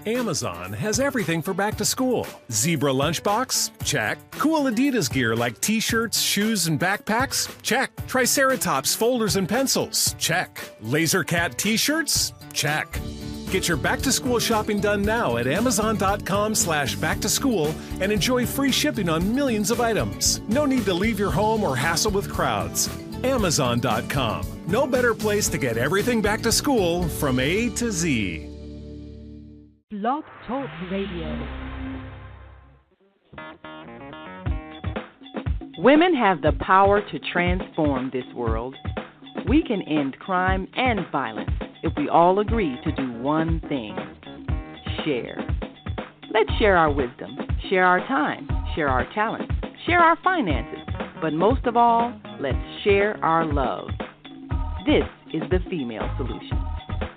Amazon has everything for back to school. Zebra lunchbox? Check. Cool Adidas gear like t-shirts, shoes, and backpacks? Check. Triceratops folders and pencils? Check. Laser Cat t-shirts? Check. Get your back to school shopping done now at amazon.com/back to school and enjoy free shipping on millions of items. No need to leave your home or hassle with crowds. Amazon.com. No better place to get everything back to school from A to Z. Blog Talk Radio. Women have the power to transform this world. We can end crime and violence if we all agree to do one thing: share. Let's share our wisdom, share our time, share our talents, share our finances, but most of all, let's share our love. This is the Female Solution.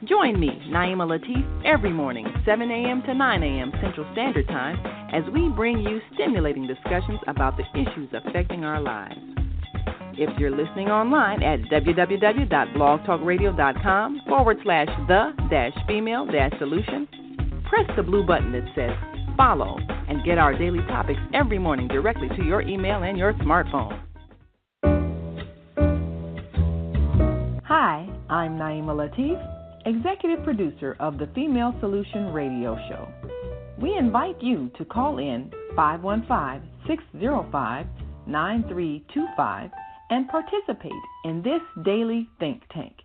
Join me, Naima Latif, every morning, 7 a.m. to 9 a.m. Central Standard Time, as we bring you stimulating discussions about the issues affecting our lives. If you're listening online at www.blogtalkradio.com/the-female-solution, press the blue button that says follow and get our daily topics every morning directly to your email and your smartphone. Hi, I'm Naima Latif, Executive Producer of the Female Solution Radio Show. We invite you to call in 515-605-9325 and participate in this daily think tank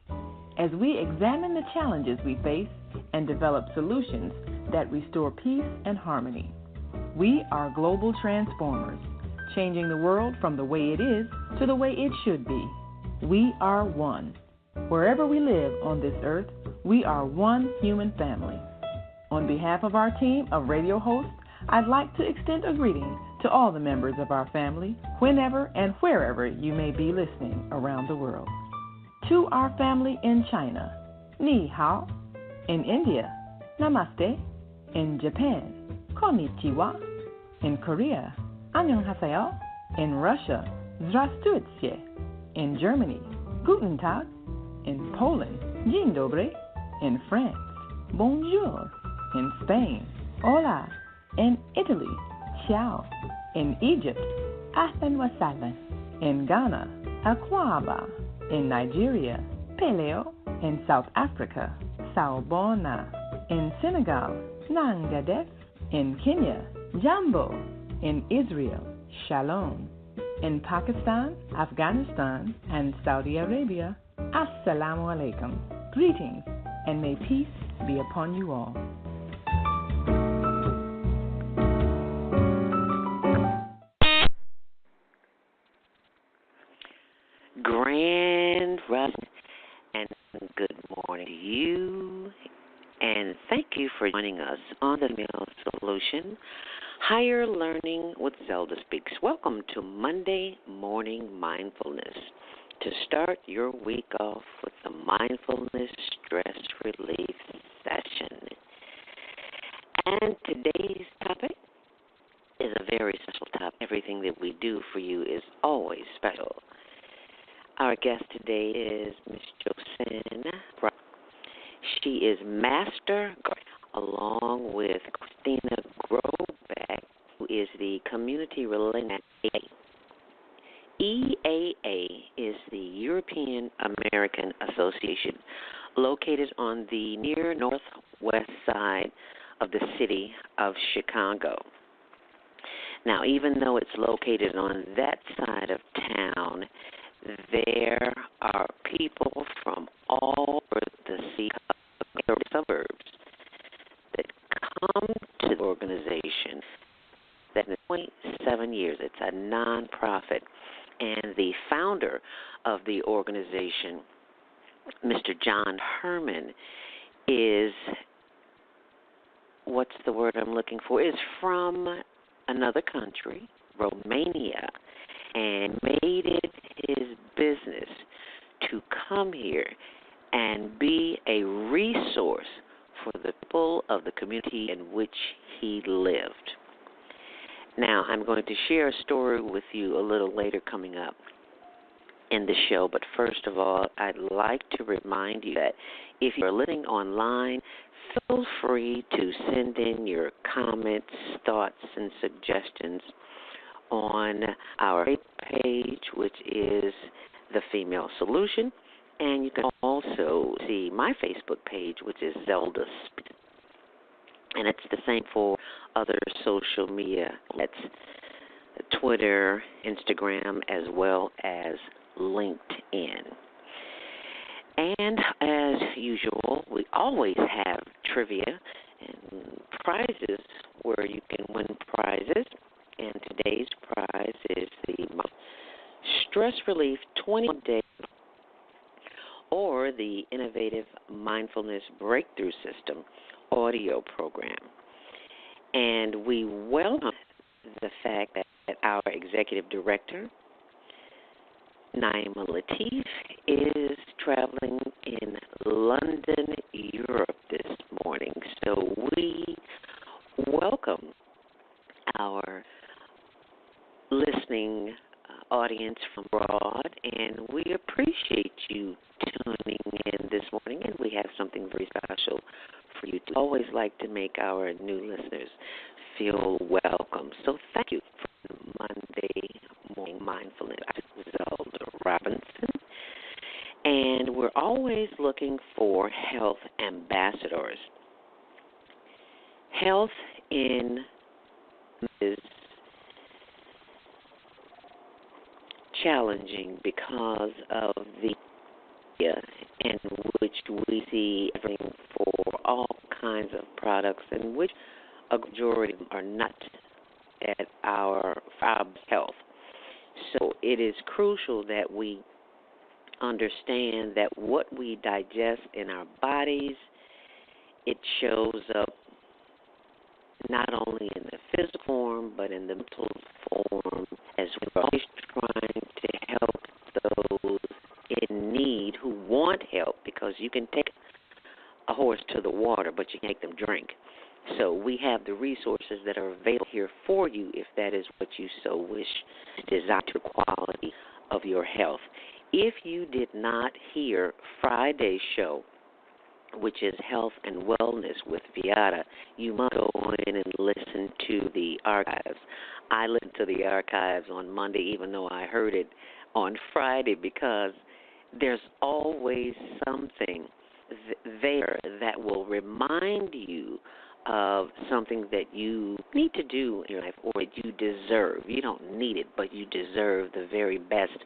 as we examine the challenges we face and develop solutions that restore peace and harmony. We are global transformers, changing the world from the way it is to the way it should be. We are one. Wherever we live on this earth, we are one human family. On behalf of our team of radio hosts, I'd like to extend a greeting to all the members of our family, whenever and wherever you may be listening around the world. To our family in China, Ni Hao. In India, Namaste. In Japan, Konnichiwa. In Korea, Annyeonghaseyo. In Russia, Zdravstvuйте. In Germany, Guten Tag. In Poland, Dzień dobry. In France, Bonjour. In Spain, Hola. In Italy, Ciao. In Egypt, Ahlan wa sahlan. In Ghana, Akwaba. In Nigeria, Peleo. In South Africa, Sawubona. In Senegal, Nangadef. In Kenya, Jambo. In Israel, Shalom. In Pakistan, Afghanistan, and Saudi Arabia, Assalamu alaikum. Greetings, and may peace be upon you all. Grand Rising and good morning to you, and thank you for joining us on the Female Solution Higher Learning with Zelda Speaks. Welcome to Monday Morning Mindfulness, to start your week off with the Mindfulness Stress Relief Session. And today's topic is a very special topic. Everything that we do for you is always special. Our guest today is Ms. Josan Breyer. She is Master Guard, along with Christina Grobek, who is the Community Relations EAA. EAA is the European American Association, located on the near northwest side of the city of Chicago. Now, even though it's located on that side of town, there are people from all over the suburbs that come to the organization. That in 27 years, it's a nonprofit, and the founder of the organization, Mr. John Herman, is, what's the word I'm looking for, is from another country, Romania, and made it his business to come here and be a resource for the people of the community in which he lived. Now, I'm going to share a story with you a little later coming up. in the show. But first of all, I'd like to remind you that if you're listening online, feel free to send in your comments, thoughts, and suggestions on our page, which is The Female Solution. And you can also see my Facebook page, which is Zelda. And it's the same for other social media. That's Twitter, Instagram, as well as LinkedIn. And as usual, we always have trivia and prizes where you can win prizes. And today's prize is the Stress Relief 21-Day or the Innovative Mindfulness Breakthrough System audio program. And we welcome the fact that our executive director, Naima Latif, is traveling in London, Europe this morning. So we welcome our listening audience from abroad, and we appreciate you tuning in this morning, and we have something very special for you. To always like to make our new listeners feel welcome. So thank you for Monday Morning Mindfulness. I'm Zelda Robinson, and we're always looking for health ambassadors. Health in is challenging because of the area in which we see everything for all kinds of products, in which a majority are not at our health. So it is crucial that we understand that what we digest in our bodies, it shows up not only in the physical form, but in the mental form, as we're always trying to help those in need who want help, because you can take a horse to the water, but you can't make them drink. So we have the resources that are available here for you if that is what you so wish to desire the quality of your health. If you did not hear Friday's show, which is Health and Wellness with Viata, you must go in and listen to the archives. I listened to the archives on Monday, even though I heard it on Friday, because there's always something there that will remind you of something that you need to do in your life, or that you deserve. You don't need it, but you deserve the very best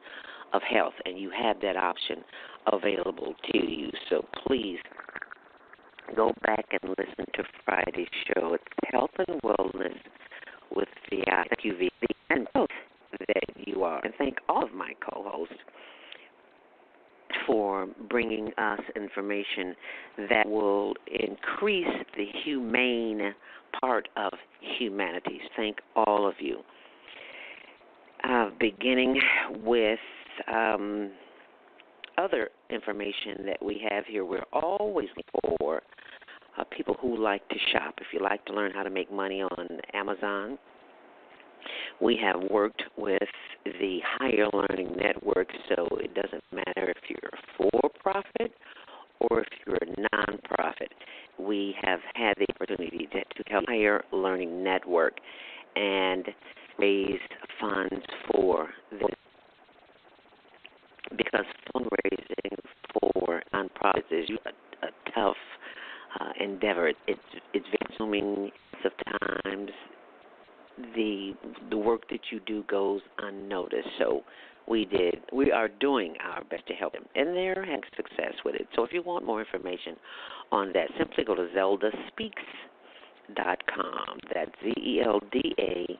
of health, and you have that option available to you. So please go back and listen to Friday's show. It's Health and Wellness with Viata. Thank you, V, and both that you are. And thank all of my co-hosts for bringing us information that will increase the humane part of humanity. Thank all of you. Beginning with other information that we have here, we're always looking for people who like to shop. If you like to learn how to make money on Amazon, we have worked with the Higher Learning Network, so it doesn't matter if you're for-profit or if you're a nonprofit. We have had the opportunity to help Higher Learning Network and raise funds for this, because fundraising for nonprofits is a tough endeavor. It's very consuming of times. The work that you do goes unnoticed. So we are doing our best to help them, and they're having success with it. So if you want more information on that, simply go to zeldaspeaks.com. That's ZELDASPEAKS,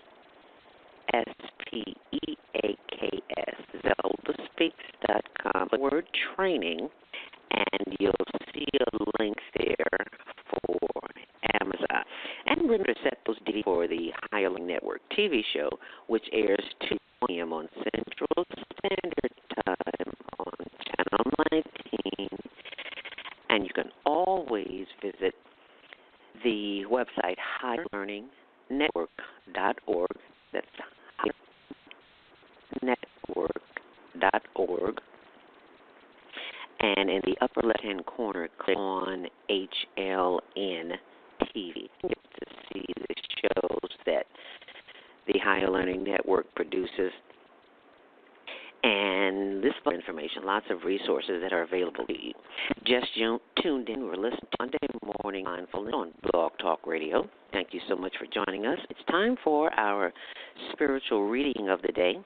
zeldaspeaks.com. Word training, and you'll see a link there for Amazon. And remember to set those DVDs for the Higher Learning Network TV show, which airs 2 p.m. on Central Standard Time on Channel 19. And you can always visit the website higherlearningnetwork.org. That's higherlearningnetwork.org. HLN.org. And in the upper left-hand corner, click on HLN TV to see the shows that the Higher Learning Network produces. And this information, lots of resources that are available to you. Just tuned in, we're listening to Monday Morning Mindfulness on Blog Talk Radio. Thank you so much for joining us. It's time for our spiritual reading of the day,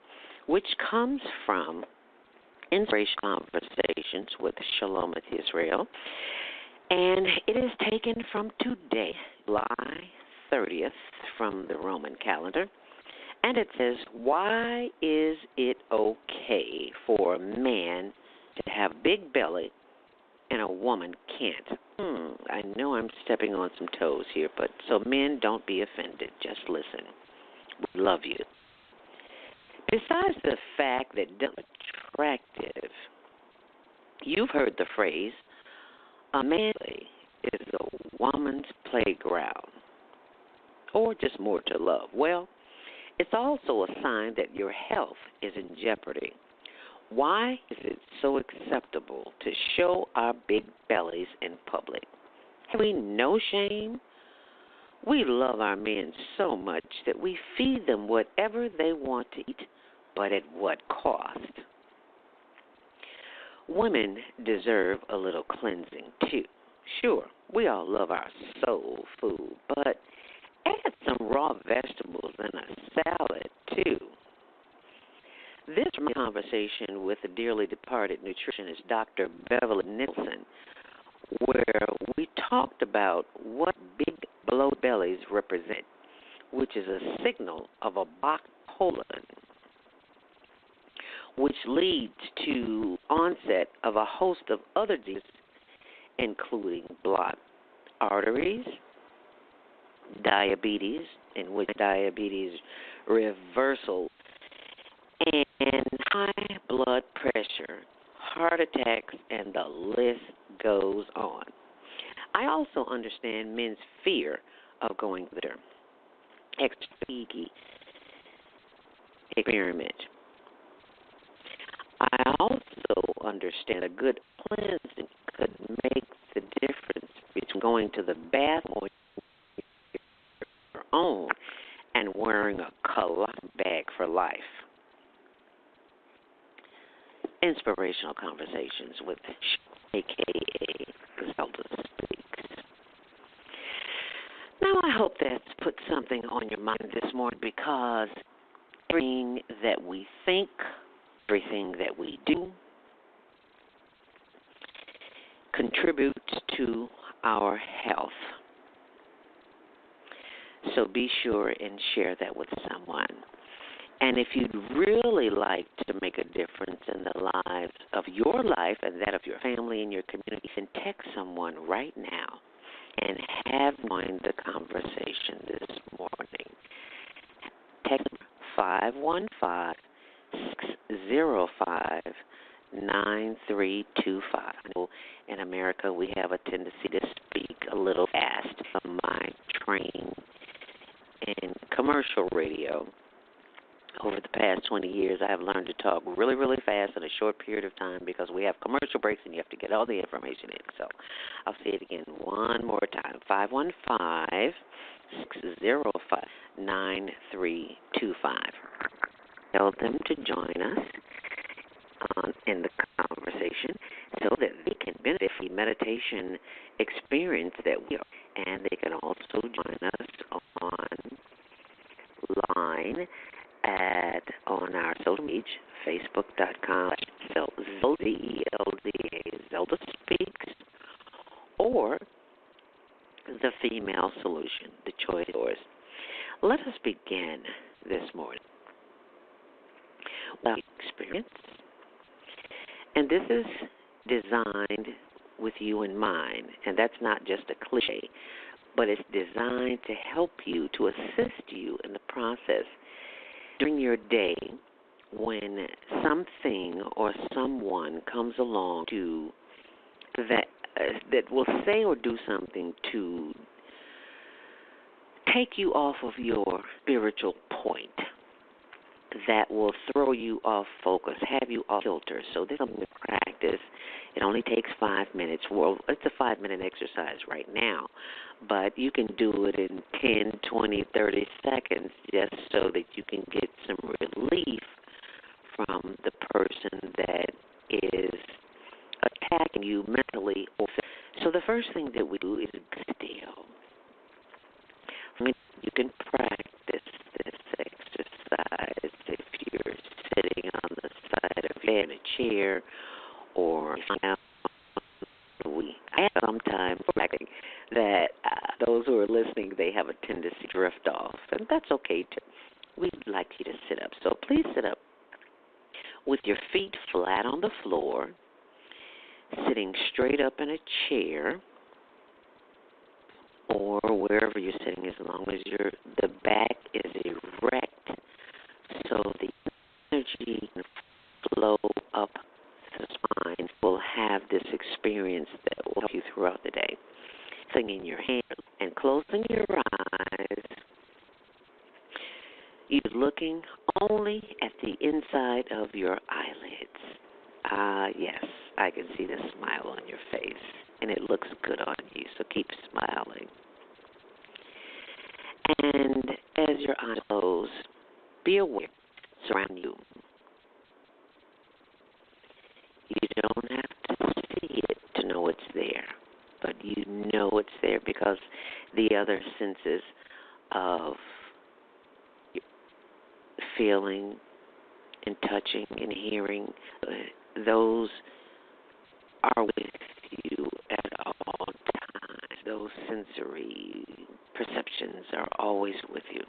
which comes from Inspirational Conversations with Shalom Israel. And it is taken from today, July 30th, from the Roman calendar. And it says, why is it okay for a man to have big belly and a woman can't? I know I'm stepping on some toes here, but so men, don't be offended. Just listen. We love you. Besides the fact that attractive, you've heard the phrase, a man is a woman's playground, or just more to love. Well, it's also a sign that your health is in jeopardy. Why is it so acceptable to show our big bellies in public? Have we no shame? We love our men so much that we feed them whatever they want to eat, but at what cost? Women deserve a little cleansing, too. Sure, we all love our soul food, but add some raw vegetables and a salad, too. This is my conversation with the dearly departed nutritionist, Dr. Beverly Nicholson, where we talked about what big blow bellies represent, which is a signal of a blocked colon, which leads to onset of a host of other diseases, including blocked arteries, diabetes, in which diabetes reversal, and high blood pressure, heart attacks, and the list goes on. I also understand men's fear of going to the extra experiment. I also understand a good cleansing could make the difference between going to the bathroom on your own and wearing a colostomy bag for life. Inspirational Conversations with a.k.a. Zelda Speaks. Now, I hope that's put something on your mind this morning, because everything that we think, everything that we do contributes to our health. So be sure and share that with someone. And if you'd really like to make a difference in the lives of your life and that of your family and your community, then text someone right now and have joined the conversation this morning. Text 515-605-9325. In America, we have a tendency to speak a little fast. From my training in commercial radio, over the past 20 years, I have learned to talk really, really fast in a short period of time, because we have commercial breaks and you have to get all the information in. So I'll say it again one more time. 515-605-9325. Tell them to join us in the conversation so that they can benefit from the meditation experience that we are. And they can also join us online on our social media, facebook.com/Zelda Speaks, or The Female Solution. The choice is yours. Let us begin this morning with experience. And this is designed with you in mind, and that's not just a cliche, but it's designed to help you, to assist you in the process during your day when something or someone comes along to that will say or do something to take you off of your spiritual point. that will throw you off focus, have you off kilter. So this is something to practice. It only takes 5 minutes. Well, it's a 5-minute exercise right now, but you can do it in 10, 20, 30 seconds just so that you can get some relief from the person that is attacking you mentally. So the first thing that we do is be still. I mean, you can practice this exercise if you're sitting on the side of your bed in a chair, or if you're out. I have sometimes practicing that those who are listening, they have a tendency to drift off, and that's okay too. We'd like you to sit up. So please sit up with your feet flat on the floor, sitting straight up in a chair or wherever you're sitting, as long as the back is erect, so the energy can flow up the spine. Will have this experience that will help you throughout the day. Thing in your hand and closing your eyes, you're looking only at the inside of your eyelids. Yes, I can see the smile on your face, and it looks good on you, so keep smiling. And as your eyes close, be aware surround you. You don't have to see it to know it's there, but you know it's there because the other senses of feeling and touching and hearing, those are with you at all times. Those sensory perceptions are always with you.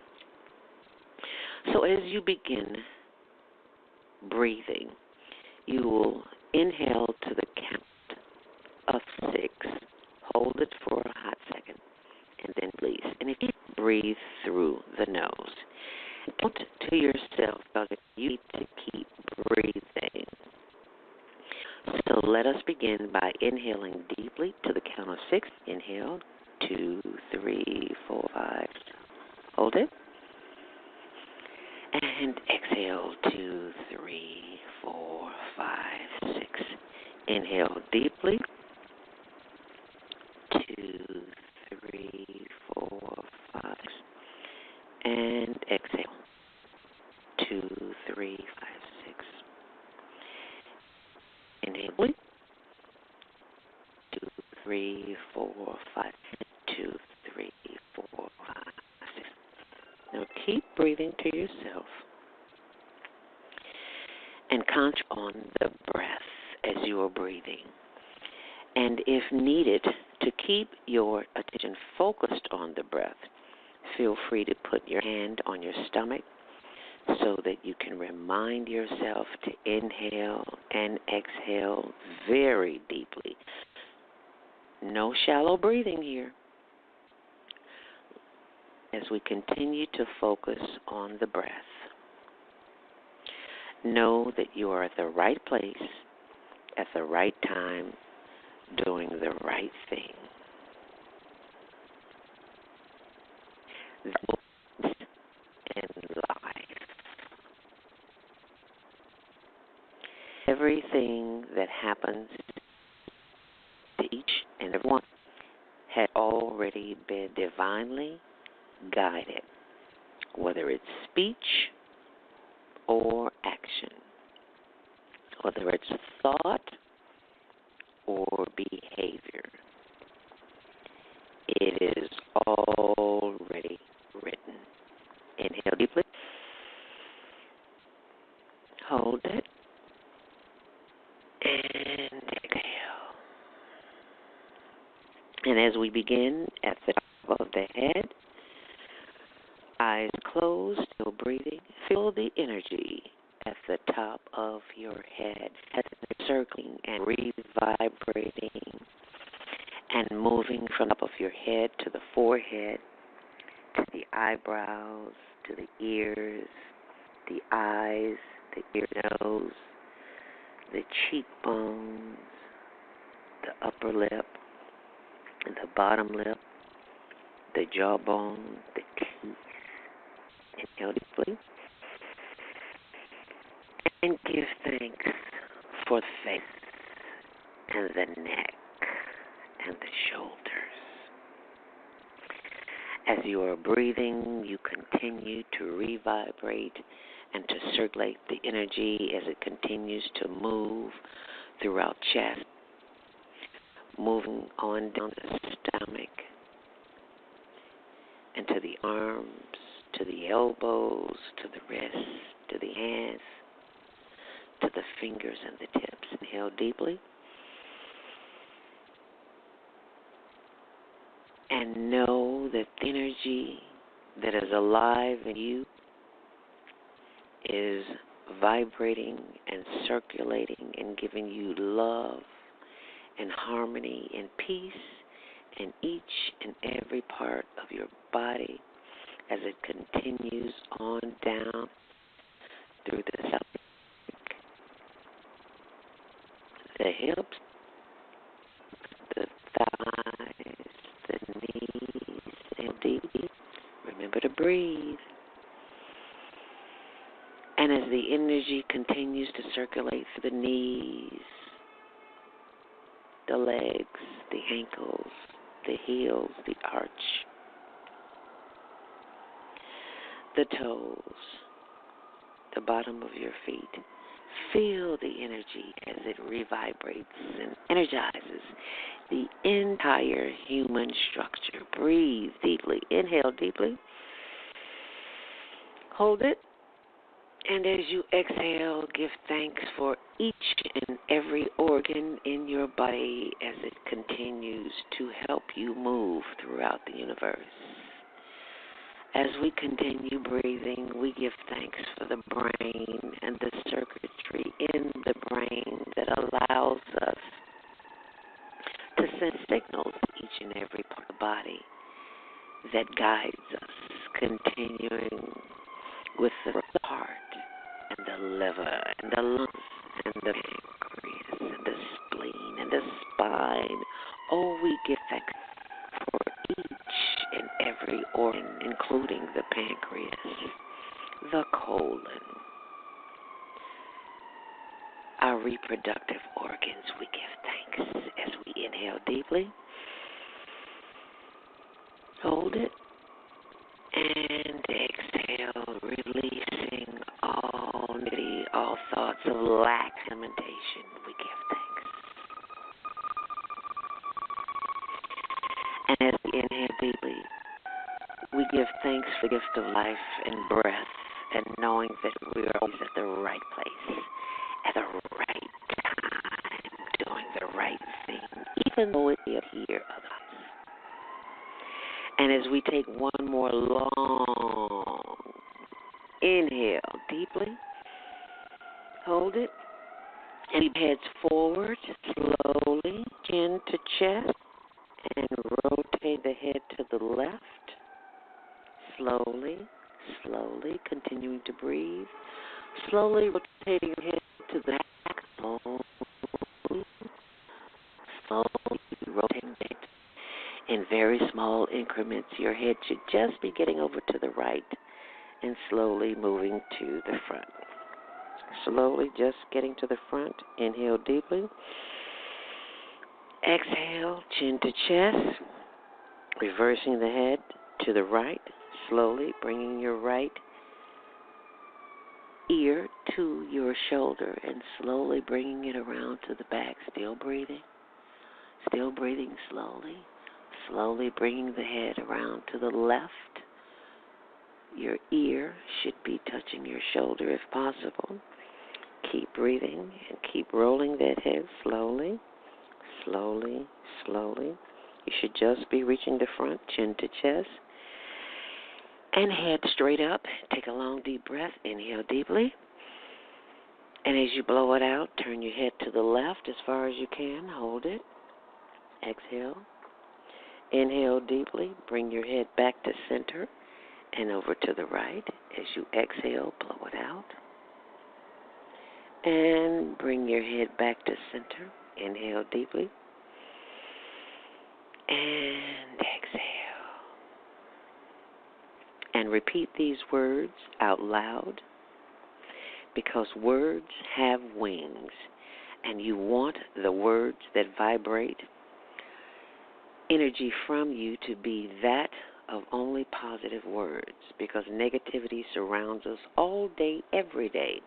So as you begin breathing, you will inhale to the count of 6, hold it for a hot second, and then release. And if you breathe through the nose, don't to yourself, because you need to keep breathing. So let us begin by inhaling deeply to the count of 6. Inhale, 2, 3, 4, 5. Hold it. And exhale, 2, 3, 4, 5, 6. Inhale deeply. 2, 3, 4, 5. And exhale. 2, 3, 5, 6. Inhale. 2, 3, 4, 5. 2, 3, 4, 5, 6. Now keep breathing to yourself and concentrate on the breath as you are breathing. And if needed, to keep your attention focused on the breath, feel free to put your hand on your stomach so that you can remind yourself to inhale and exhale very deeply. No shallow breathing here. As we continue to focus on the breath, know that you are at the right place, at the right time, doing the right thing. That in life. Everything that happens to each and every one had already been divinely guided, whether it's speech or action, whether it's thought or behavior. It is already written. Inhale deeply. Hold it. And exhale. And as we begin at the top of the head, eyes closed, still breathing, feel the energy at the top of your head, as it's circling and revibrating and moving from the top of your head to the forehead, to the eyebrows, to the ears, the eyes, the ear, nose, the cheekbones, the upper lip, the bottom lip, the jawbone, the teeth. Inhale deeply. And give thanks for the face and the neck and the shoulders. As you are breathing, you continue to revibrate and to circulate the energy as it continues to move throughout chest, moving on down the stomach and to the arms, to the elbows, to the wrists, to the hands, to the fingers and the tips. Inhale deeply. And know that the energy that is alive in you is vibrating and circulating and giving you love and harmony and peace in each and every part of your body as it continues on down through the stomach, the hips, the thighs, the knees, and deep. Remember to breathe. And as the energy continues to circulate through the knees, the legs, the ankles, the heels, the arch, the toes, the bottom of your feet, feel the energy as it revibrates and energizes the entire human structure. Breathe deeply. Inhale deeply. Hold it. And as you exhale, give thanks for each and every organ in your body as it continues to help you move throughout the universe. As we continue breathing, we give thanks for the brain and the circuitry in the brain that allows us to send signals to each and every part of the body that guides us, continuing with the heart and the liver and the lungs and the pancreas and the spleen and the spine. Oh, we give thanks for each and every organ, including the pancreas, the colon, our reproductive organs. We give thanks as we inhale deeply. Hold it. And exhale, releasing all negativity, all thoughts of lack, limitation. We give thanks. And as we inhale deeply, we give thanks for the gift of life and breath, and knowing that we are always at the right place, at the right time, doing the right thing, even though it appears otherwise. And as we take one more long inhale deeply, hold it, and keep heads forward slowly, chin to chest, and rotate the head to the left, slowly, slowly, continuing to breathe, slowly rotating your head to the back, slowly, slowly rotating it. In very small increments, your head should just be getting over to the right and slowly moving to the front. Slowly just getting to the front. Inhale deeply. Exhale, chin to chest, reversing the head to the right, slowly bringing your right ear to your shoulder and slowly bringing it around to the back. Still breathing slowly. Slowly bringing the head around to the left. Your ear should be touching your shoulder if possible. Keep breathing and keep rolling that head slowly, slowly, slowly. You should just be reaching the front, chin to chest. And head straight up. Take a long deep breath. Inhale deeply. And as you blow it out, turn your head to the left as far as you can. Hold it. Exhale. Inhale deeply, bring your head back to center and over to the right. As you exhale, blow it out. And bring your head back to center. Inhale deeply. And exhale. And repeat these words out loud. because words have wings, and you want the words that vibrate energy from you to be that of only positive words, because negativity surrounds us all day, every day.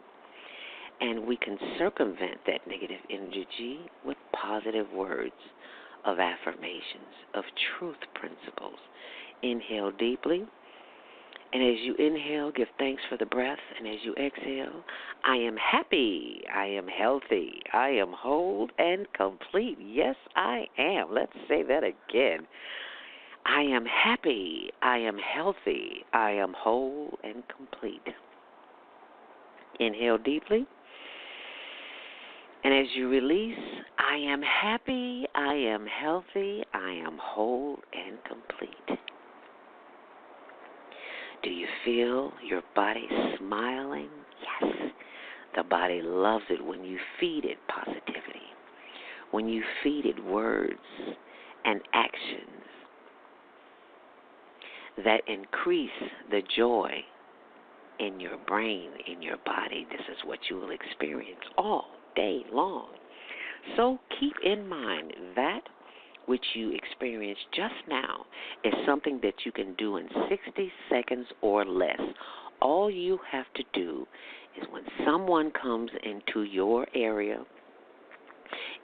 And we can circumvent that negative energy with positive words of affirmations, of truth principles. Inhale deeply. And as you inhale, give thanks for the breath. And as you exhale, I am happy, I am healthy, I am whole and complete. Yes, I am. Let's say that again. I am happy, I am healthy, I am whole and complete. Inhale deeply. And as you release, I am happy, I am healthy, I am whole and complete. Do you feel your body smiling? Yes. The body loves it when you feed it positivity, when you feed it words and actions that increase the joy in your brain, in your body. This is what you will experience all day long. So keep in mind that which you experienced just now is something that you can do in 60 seconds or less. All you have to do is when someone comes into your area,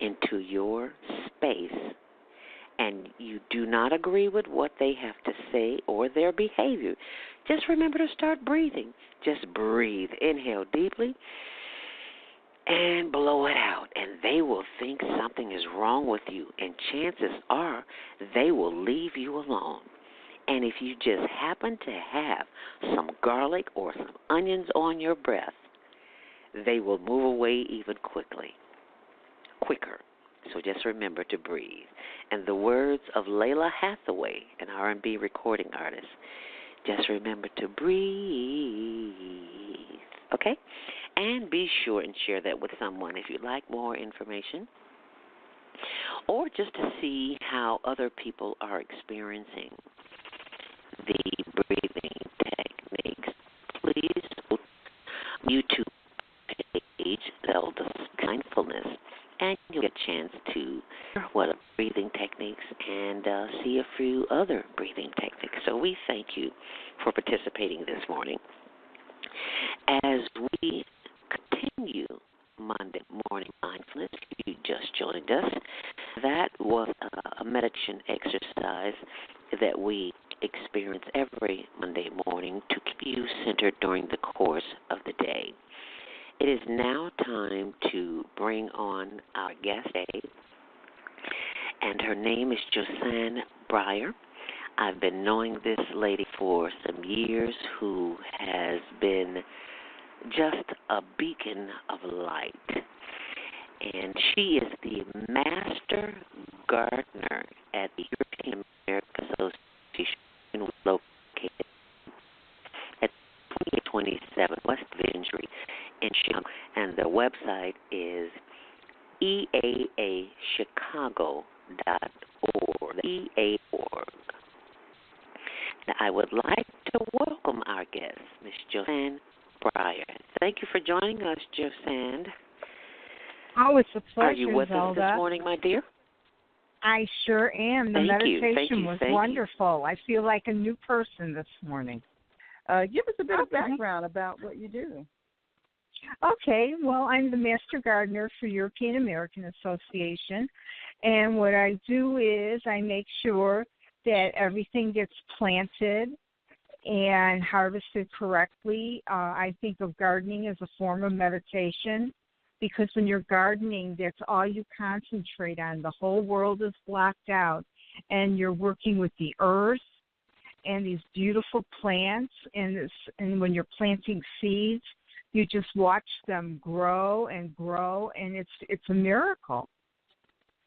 into your space, and you do not agree with what they have to say or their behavior, just remember to start breathing. Just breathe. Inhale deeply and blow it out, and they will think something is wrong with you, and chances are they will leave you alone. And if you just happen to have some garlic or some onions on your breath, they will move away even quicker. So just remember to breathe. And the words of Layla Hathaway, an R&B recording artist, just remember to breathe. Okay? And be sure and share that with someone if you'd like more information, or just to see how other people are experiencing the breathing techniques. Please go to YouTube page, Zelda Mindfulness, and you'll get a chance to hear what are breathing techniques and see a few other breathing techniques. So we thank you for participating this morning. As we continue Monday morning mindfulness, you just joined us. That was a meditation exercise that we experience every Monday morning to keep you centered during the course of the day. It is now time to bring on our guest today, and her name is Josan Breyer. I've been knowing this lady for some years, who has been just a beacon of light. And she is the Master Gardener at the European American Association, located at 2827 West Division Street in Chicago. And the website is eaachicago.org. EA.org. Now, I would like to welcome our guest, Ms. Josan Breyer. Thank you for joining us, Josan. Oh, it's a pleasure, Are you with Zelda. us this morning, my dear? I sure am. The meditation was Thank wonderful. I feel like a new person this morning. Give us a bit of background about what you do. Okay, well, I'm the Master Gardener for European American Association, and what I do is I make sure that everything gets planted and harvested correctly. I think of gardening as a form of meditation, because when you're gardening, that's all you concentrate on. The whole world is blocked out, and you're working with the earth and these beautiful plants, and when you're planting seeds, you just watch them grow and grow, and it's a miracle.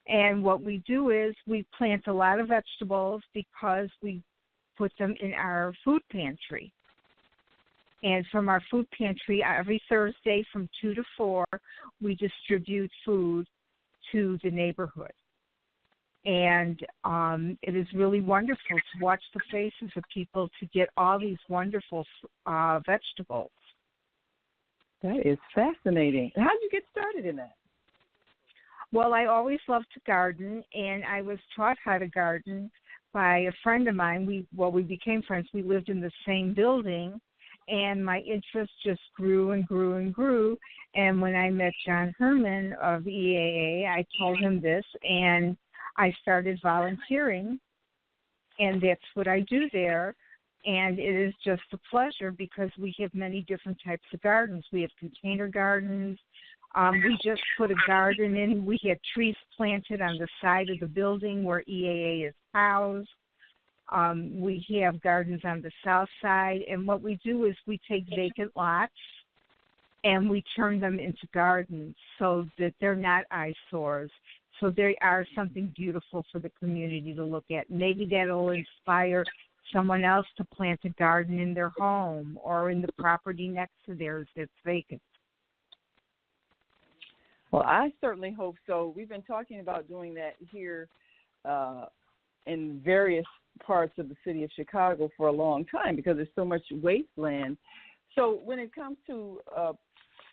And what we do is we plant a lot of vegetables because we put them in our food pantry. And from our food pantry, every Thursday from 2 to 4, we distribute food to the neighborhood. And it is really wonderful to watch the faces of people to get all these wonderful vegetables. That is fascinating. How did you get started in that? Well, I always loved to garden, and I was taught how to garden by a friend of mine. We became friends. We lived in the same building, and my interest just grew and grew and grew. And when I met John Herman of EAA, I told him this, and I started volunteering, and that's what I do there. And it is just a pleasure because we have many different types of gardens. We have container gardens. We just put a garden in. We had trees planted on the side of the building where EAA is housed. We have gardens on the south side. And what we do is we take vacant lots and we turn them into gardens so that they're not eyesores. So they are something beautiful for the community to look at. Maybe that will inspire someone else to plant a garden in their home or in the property next to theirs that's vacant. Well, I certainly hope so. We've been talking about doing that here in various parts of the city of Chicago for a long time because there's so much wasteland. So when it comes to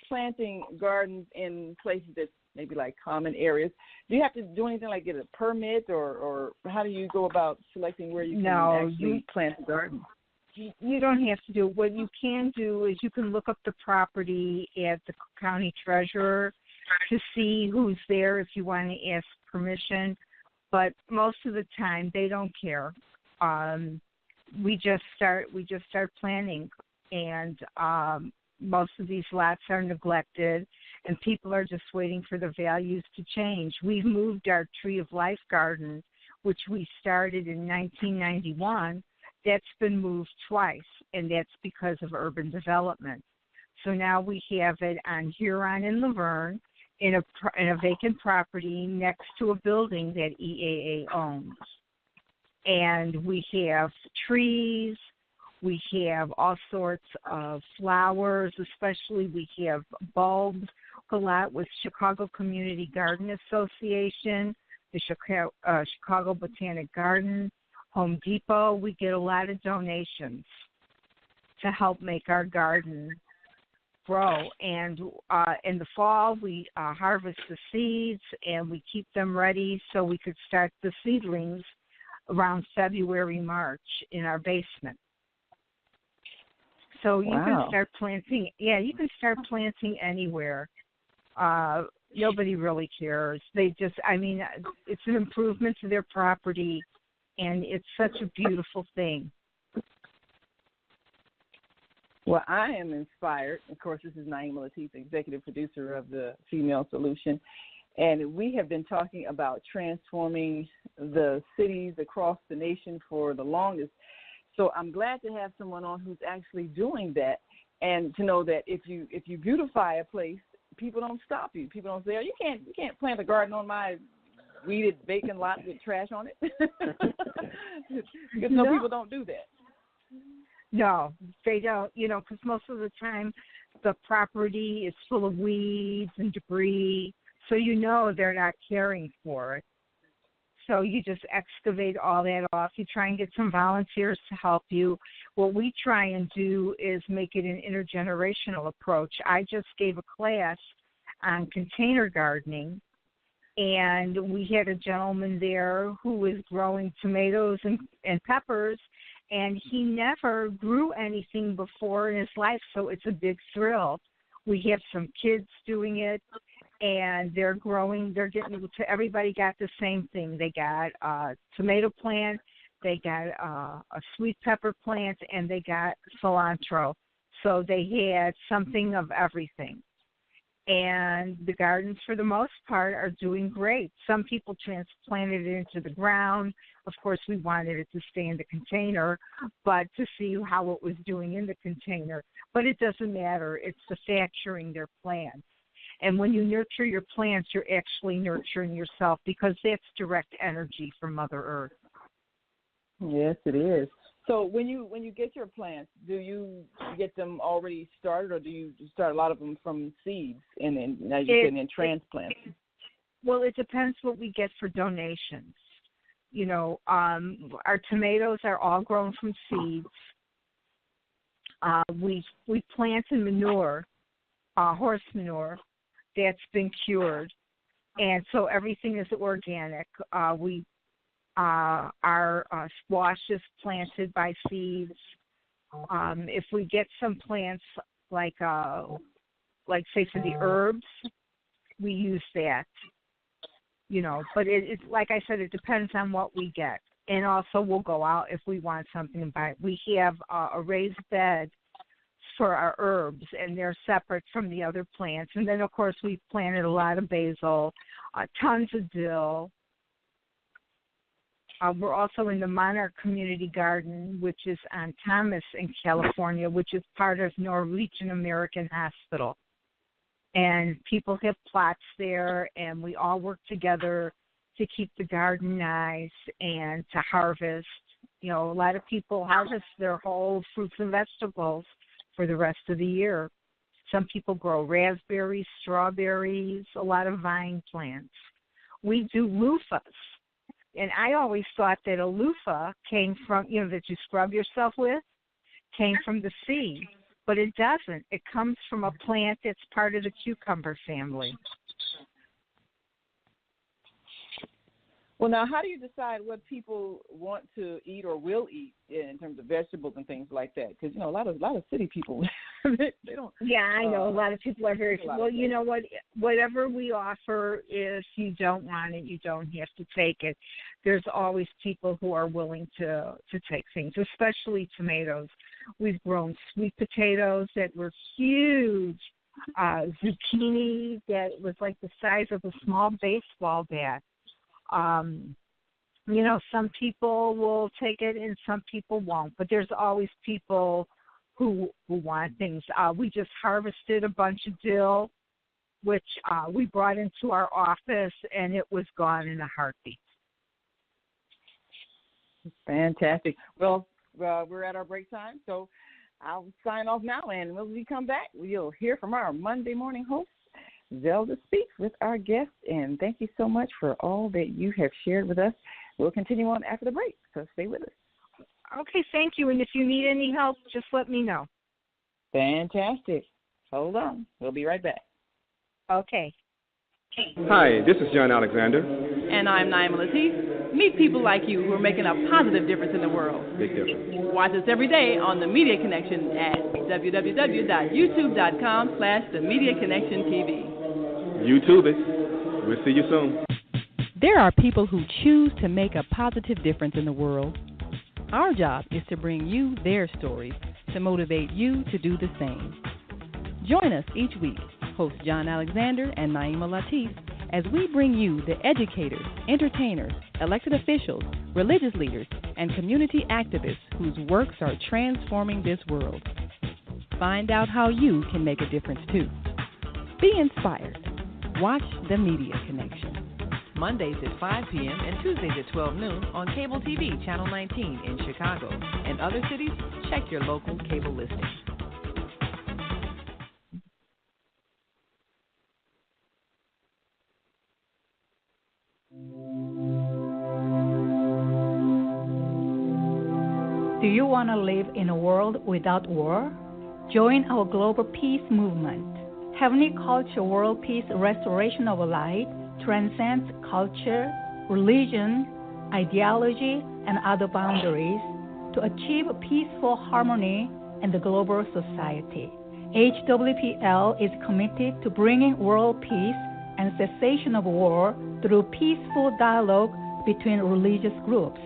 planting gardens in places that maybe like common areas, do you have to do anything like get a permit or how do you go about selecting where you can actually plant a garden? You don't have to do it. What you can do is you can look up the property at the county treasurer to see who's there if you want to ask permission. But most of the time they don't care. We just start planting, and most of these lots are neglected, and people are just waiting for the values to change. We've moved our Tree of Life garden, which we started in 1991. That's been moved twice, and that's because of urban development. So now we have it on Huron and Laverne in a vacant property next to a building that EAA owns. And we have trees. We have all sorts of flowers, especially we have bulbs a lot with Chicago Community Garden Association, the Chicago Botanic Garden, Home Depot. We get a lot of donations to help make our garden grow. And in the fall, we harvest the seeds and we keep them ready so we could start the seedlings around February, March in our basement. So you can start planting. Yeah, you can start planting anywhere. Nobody really cares. They just, it's an improvement to their property, and it's such a beautiful thing. Well, I am inspired. Of course, this is Naima Latif, executive producer of the Female Solution, and we have been talking about transforming the cities across the nation for the longest. So I'm glad to have someone on who's actually doing that, and to know that if you beautify a place, people don't stop you. People don't say, "Oh, you can't plant a garden on my weeded vacant lot with trash on it," because people don't do that. No, they don't. Because most of the time the property is full of weeds and debris, so they're not caring for it. So you just excavate all that off. You try and get some volunteers to help you. What we try and do is make it an intergenerational approach. I just gave a class on container gardening, and we had a gentleman there who was growing tomatoes and peppers, and he never grew anything before in his life, so it's a big thrill. We have some kids doing it, and they're growing. Everybody got the same thing. They got a tomato plant, they got a sweet pepper plant, and they got cilantro. So they had something of everything. And the gardens, for the most part, are doing great. Some people transplanted it into the ground. Of course, we wanted it to stay in the container, but to see how it was doing in the container. But it doesn't matter. It's the factoring their plants. And when you nurture your plants, you're actually nurturing yourself because that's direct energy from Mother Earth. Yes, it is. So when you get your plants, do you get them already started, or do you start a lot of them from seeds and then, as you said, transplant? Well, it depends what we get for donations. Our tomatoes are all grown from seeds. We plant and manure horse manure that's been cured, and so everything is organic. Our squash is planted by seeds. If we get some plants like say for the herbs, we use that. But it's like I said, it depends on what we get. And also we'll go out if we want something and buy it. We have a raised bed for our herbs, and they're separate from the other plants. And then, of course, we've planted a lot of basil, tons of dill. We're also in the Monarch Community Garden, which is on Thomas in California, which is part of Norwegian American Hospital. And people have plots there, and we all work together to keep the garden nice and to harvest. A lot of people harvest their whole fruits and vegetables for the rest of the year. Some people grow raspberries, strawberries, a lot of vine plants. We do loofahs. And I always thought that a loofah came from, that you scrub yourself with, came from the sea. But it doesn't. It comes from a plant that's part of the cucumber family. Well, now, how do you decide what people want to eat or will eat in terms of vegetables and things like that? Because a lot of city people they don't. Yeah, I know a lot of people are very well. You know what? Whatever we offer, if you don't want it, you don't have to take it. There's always people who are willing to take things, especially tomatoes. We've grown sweet potatoes that were huge, zucchini that was like the size of a small baseball bat. Some people will take it and some people won't, but there's always people who want things. We just harvested a bunch of dill, which we brought into our office, and it was gone in a heartbeat. Fantastic. Well, we're at our break time, so I'll sign off now, and when we come back, we'll hear from our Monday morning host, Zelda Speaks, with our guest, and thank you so much for all that you have shared with us. We'll continue on after the break, so stay with us. Okay, thank you, and if you need any help, just let me know. Fantastic. Hold on. We'll be right back. Okay. Hi, this is John Alexander. And I'm Naima Latif. Meet people like you who are making a positive difference in the world. Big difference. Watch us every day on The Media Connection at www.youtube.com/TheMediaConnectionTV. YouTube it. We'll see you soon. There are people who choose to make a positive difference in the world. Our job is to bring you their stories to motivate you to do the same. Join us each week, host John Alexander and Naima Latif, as we bring you the educators, entertainers, elected officials, religious leaders, and community activists whose works are transforming this world. Find out how you can make a difference too. Be inspired. Watch The Media Connection. Mondays at 5 p.m. and Tuesdays at 12 noon on Cable TV, Channel 19 in Chicago. And other cities, check your local cable listing. Do you want to live in a world without war? Join our global peace movement. Heavenly Culture World Peace Restoration of Light transcends culture, religion, ideology, and other boundaries to achieve peaceful harmony in the global society. HWPL is committed to bringing world peace and cessation of war through peaceful dialogue between religious groups.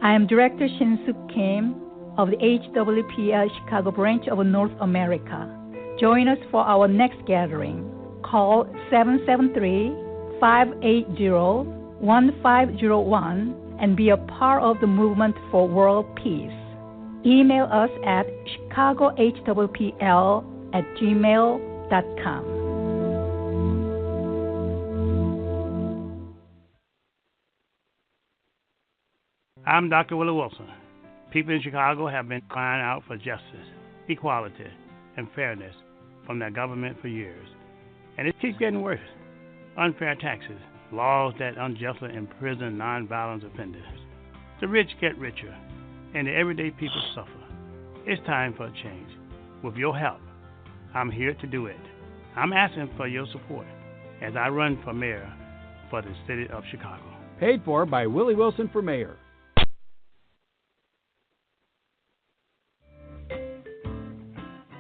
I am Director Shin-Suk Kim of the HWPL Chicago branch of North America. Join us for our next gathering. Call 773-580-1501 and be a part of the movement for world peace. Email us at chicagohwpl@gmail.com. I'm Dr. Willie Wilson. People in Chicago have been crying out for justice, equality, and fairness from their government for years. And it keeps getting worse. Unfair taxes, laws that unjustly imprison nonviolent offenders. The rich get richer, and the everyday people suffer. It's time for a change. With your help, I'm here to do it. I'm asking for your support as I run for mayor for the city of Chicago. Paid for by Willie Wilson for mayor.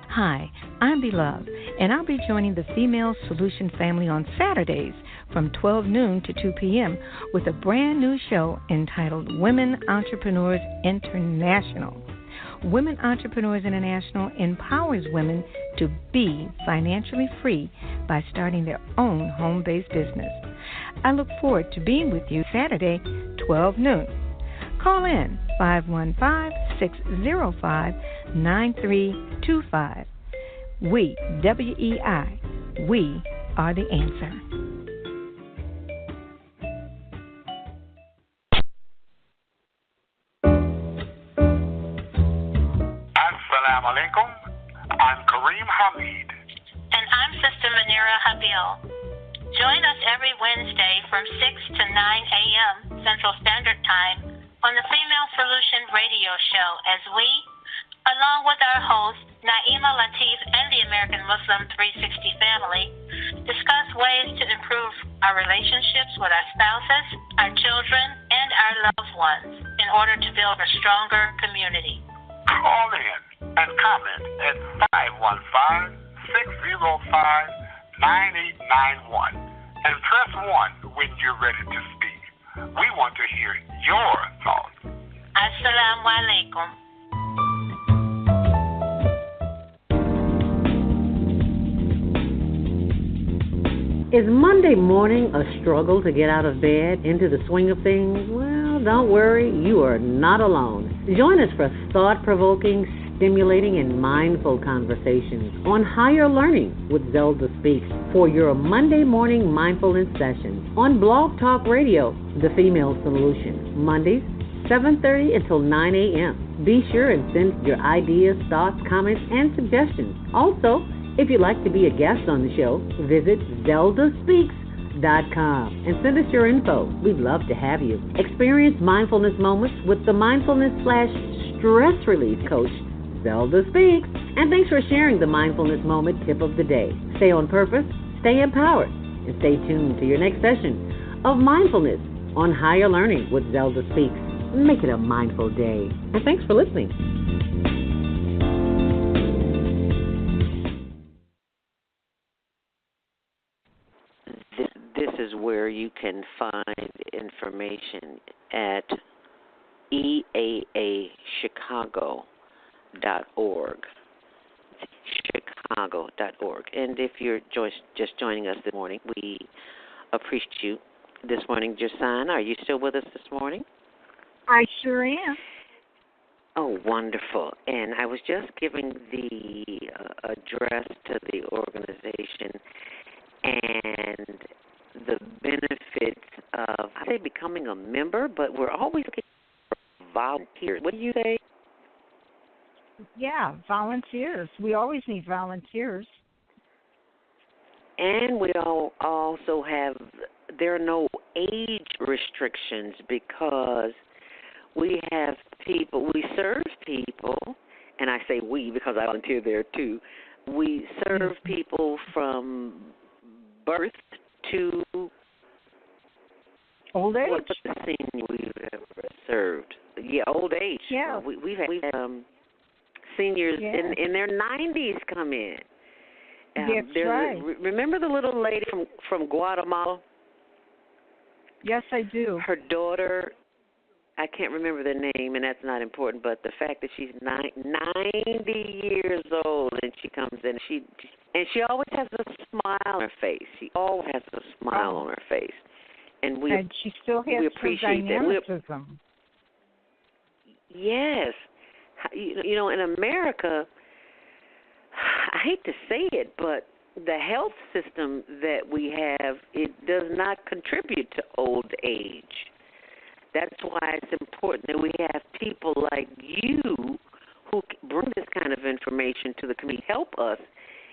Hi, I'm Beloved, and I'll be joining the Female Solution family on Saturdays from 12 noon to 2 p.m. with a brand new show entitled Women Entrepreneurs International. Women Entrepreneurs International empowers women to be financially free by starting their own home-based business. I look forward to being with you Saturday, 12 noon. Call in 515-605-9325. We, WEI, we are the answer. Assalamu alaikum. I'm Kareem Hamid. And I'm Sister Manira Habil. Join us every Wednesday from 6 to 9 a.m. Central Standard Time on the Female Solution radio show as we, along with our host, Naima Latif and the American Muslim 360 family, discuss ways to improve our relationships with our spouses, our children, and our loved ones in order to build a stronger community. Call in and comment at 515-605-9891 and press 1 when you're ready to speak. We want to hear your thoughts. Assalamu alaikum. Is Monday morning a struggle to get out of bed, into the swing of things? Well, don't worry, you are not alone. Join us for thought-provoking, stimulating, and mindful conversations on higher learning with Zelda Speaks for your Monday morning mindfulness sessions on Blog Talk Radio, The Female Solution, Mondays, 7:30 until 9 a.m. Be sure and send your ideas, thoughts, comments, and suggestions. Also, if you'd like to be a guest on the show, visit ZeldaSpeaks.com and send us your info. We'd love to have you. Experience mindfulness moments with the mindfulness/stress relief coach, Zelda Speaks. And thanks for sharing the mindfulness moment tip of the day. Stay on purpose, stay empowered, and stay tuned to your next session of Mindfulness on Higher Learning with Zelda Speaks. Make it a mindful day. And thanks for listening. This is where you can find information at eaachicago.org. Chicago.org. And if you're just joining us this morning, we appreciate you this morning. Josan, are you still with us this morning? I sure am. Oh, wonderful. And I was just giving the address to the organization and the benefits of, I say becoming a member, but we're always looking for volunteers. What do you say? Yeah, volunteers. We always need volunteers. And we also have, there are no age restrictions because we have people, we serve people, and I say we because I volunteer there too. We serve people from birth to old age. What's the senior we've ever served? Yeah, old age. Yeah. We've had seniors in their 90s come in. That's right. Remember the little lady from Guatemala? Yes, I do. Her daughter, I can't remember the name, and that's not important, but the fact that she's 90 years old and she comes in, she always has a smile on her face. She always has a smile on her face. And she still has we appreciate dynamicism. Yes. You know, in America, I hate to say it, but the health system that we have, it does not contribute to old age. That's why it's important that we have people like you who bring this kind of information to the community, help us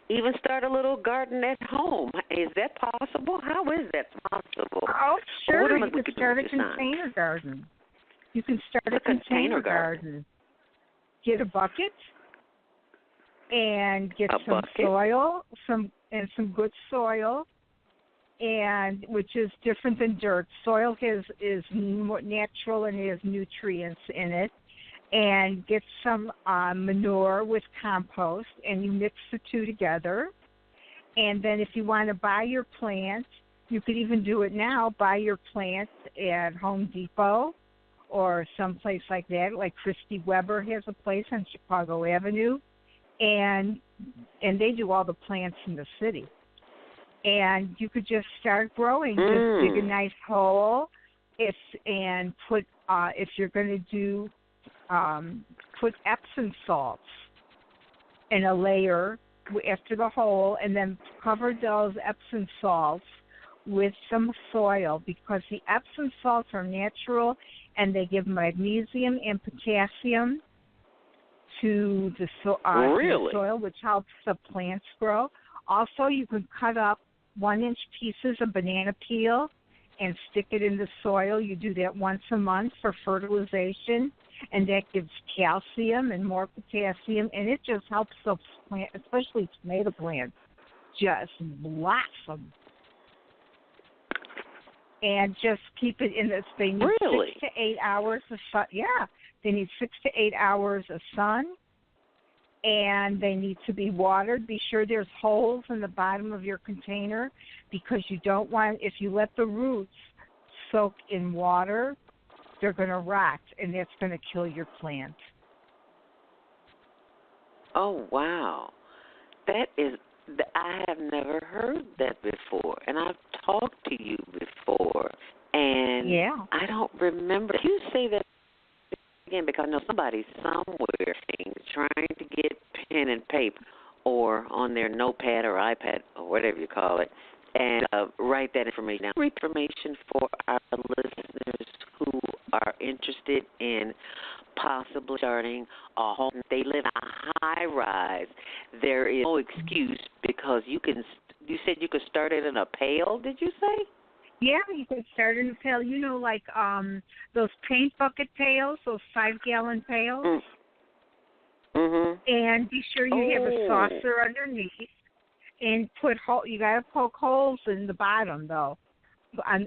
even start a little garden at home. Is that possible? How is that possible? Oh, sure. You can can start a container garden. You can start a container garden. Get a bucket and get some bucket. soil, some good soil, and which is different than dirt. Soil is more natural and has nutrients in it. And get some manure with compost, and you mix the two together. And then if you want to buy your plants, you could even do it now, buy your plants at Home Depot or someplace like that, like Christy Weber has a place on Chicago Avenue, and they do all the plants in the city. And you could just start growing. Just dig a nice hole, if you're going to do, put Epsom salts in a layer after the hole, and then cover those Epsom salts with some soil, because the Epsom salts are natural and they give magnesium and potassium to the soil, which helps the plants grow. Also, you can cut up 1-inch pieces of banana peel and stick it in the soil. You do that once a month for fertilization, and that gives calcium and more potassium, and it just helps those plants, especially tomato plants, just blossom. And just keep it in this. They need 6 to 8 hours of sun. Yeah, they need 6 to 8 hours of sun, and they need to be watered. Be sure there's holes in the bottom of your container, because you don't want, if you let the roots soak in water, they're going to rot, and that's going to kill your plant. Oh, wow. I have never heard that before, and I've talked to you before, and I don't remember. You say that again, because I know somebody somewhere trying to get pen and paper or on their notepad or iPad or whatever you call it, and write that information down. Information for our listeners who are interested in possibly starting a home. They live in a high rise. There is no excuse, because you said you could start it in a pail, did you say? Yeah, you could start in a pail. You know, like those paint bucket pails, those 5-gallon pails. And be sure you have a saucer underneath, and you got to poke holes in the bottom, though,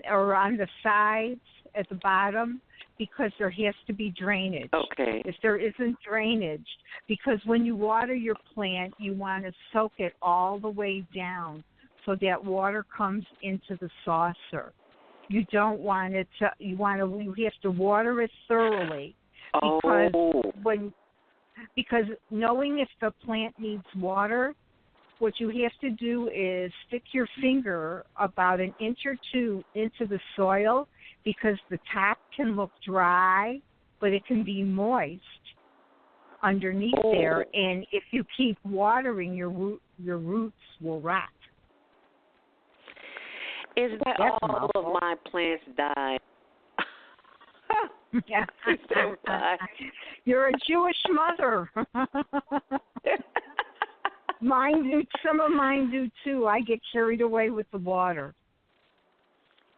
or on the sides at the bottom, because there has to be drainage. Okay. If there isn't drainage, because when you water your plant, you want to soak it all the way down so that water comes into the saucer. You don't want it to. You have to water it thoroughly, because knowing if the plant needs water, what you have to do is stick your finger about 1 inch or 2 into the soil, because the top can look dry, but it can be moist underneath there. And if you keep watering, your roots will rot. Is that all of my plants died? Yeah. You're a Jewish mother. Mine do. Some of mine do too. I get carried away with the water.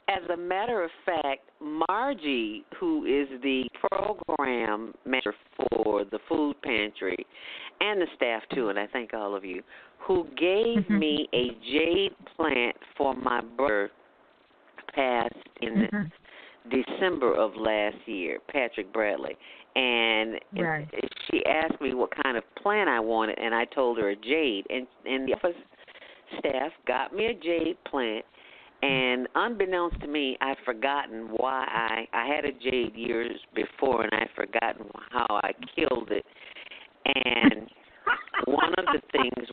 As a matter of fact, Margie, who is the program manager for the food pantry, and the staff too, and I thank all of you, who gave me a jade plant for my brother, passed in December of last year, Patrick Bradley. And she asked me what kind of plant I wanted, and I told her a jade. And the office staff got me a jade plant. And unbeknownst to me, I'd forgotten why I had a jade years before, and I'd forgotten how I killed it. And one of the things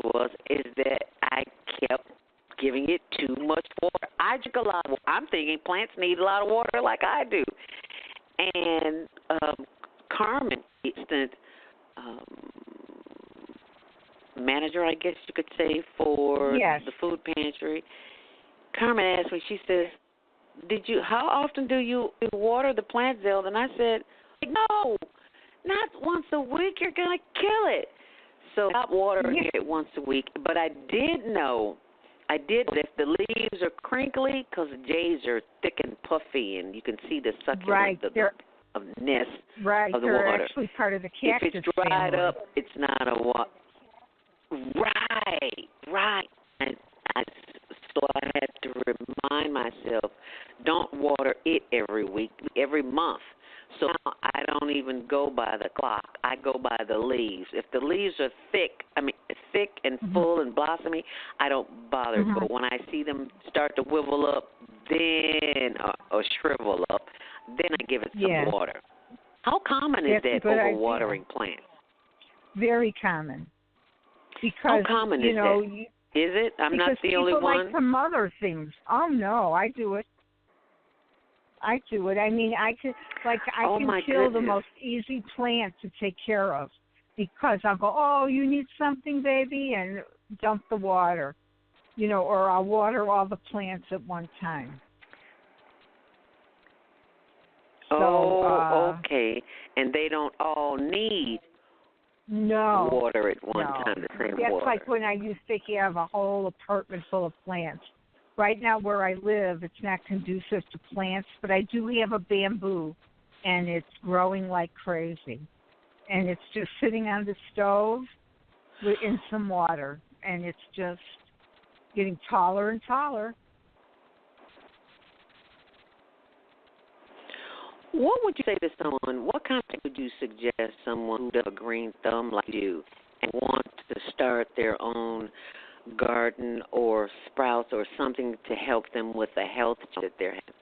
is that I kept giving it too much water. I drink a lot of water. I'm thinking plants need a lot of water like I do. And Carmen, assistant manager, I guess you could say, for the food pantry, Carmen asked me, she says, how often do you water the plant, Zelda? And I said, no, not once a week. You're going to kill it. So I stopped watering it once a week. But I did know if the leaves are crinkly, because the jades are thick and puffy, and you can see the succulent of the nest of the they're water. Actually part of the cactus if it's dried family. up, it's not a water. right. And so I had to remind myself, don't water it every week, every month. So now I don't even go by the clock. I go by the leaves. If the leaves are thick and full and blossomy, I don't bother. But when I see them start to wivel up, then or shrivel up, then I give it some water. How common is that, overwatering plants? Very common. Because, how common is that? Is it? I'm not the only one? Because people like some other things. Oh, no, I do it. I mean, I can kill the most easy plant to take care of because I'll go, oh, you need something, baby, and dump the water, or I'll water all the plants at one time. So, okay. And they don't all need water at one time, the same water. That's like when I used to have a whole apartment full of plants. Right now where I live, it's not conducive to plants, but I do have a bamboo, and it's growing like crazy. And it's just sitting on the stove in some water, and it's just getting taller and taller. What would you say to someone, what kind of thing would you suggest someone who does a green thumb like you and wants to start their own garden or sprouts or something to help them with the health that they're having?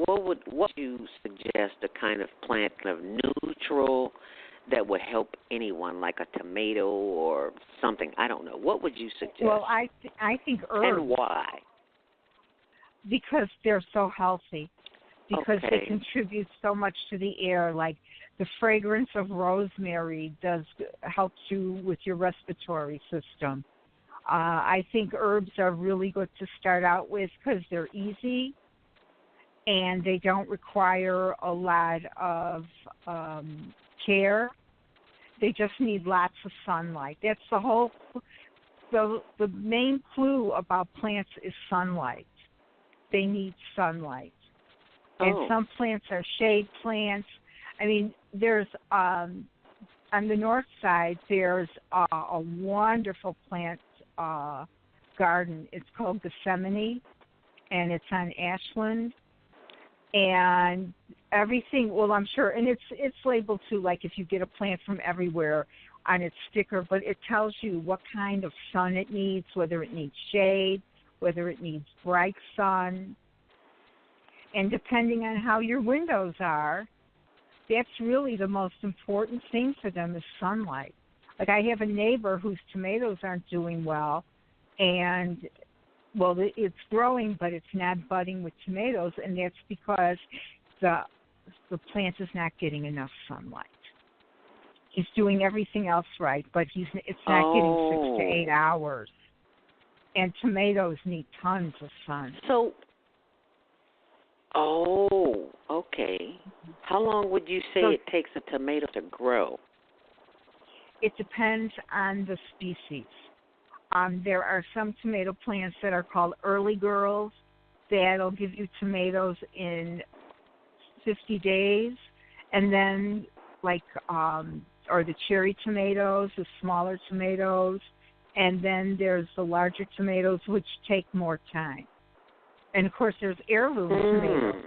What would you suggest a kind of plant, kind of neutral, that would help anyone, like a tomato or something? I don't know. What would you suggest? Well, I think herbs. And why? Because they're so healthy. Because they contribute so much to the air. Like the fragrance of rosemary helps you with your respiratory system. I think herbs are really good to start out with because they're easy and they don't require a lot of care. They just need lots of sunlight. That's the main clue about plants is sunlight. They need sunlight. And some plants are shade plants. I mean, there's on the north side, there's a wonderful plant garden. It's called Gethsemane, and it's on Ashland. And everything, well, I'm sure, and it's labeled too, like if you get a plant from everywhere on its sticker, but it tells you what kind of sun it needs, whether it needs shade, whether it needs bright sun. And depending on how your windows are, that's really the most important thing for them is sunlight. Like I have a neighbor whose tomatoes aren't doing well, and, well, it's growing, but it's not budding with tomatoes, and that's because the plant is not getting enough sunlight. He's doing everything else right, but it's not getting 6 to 8 hours. And tomatoes need tons of sun. So, okay. How long would you say it takes a tomato to grow? It depends on the species. There are some tomato plants that are called early girls that'll give you tomatoes in 50 days. And then, or the cherry tomatoes, the smaller tomatoes. And then there's the larger tomatoes, which take more time. And, of course, there's heirloom tomatoes.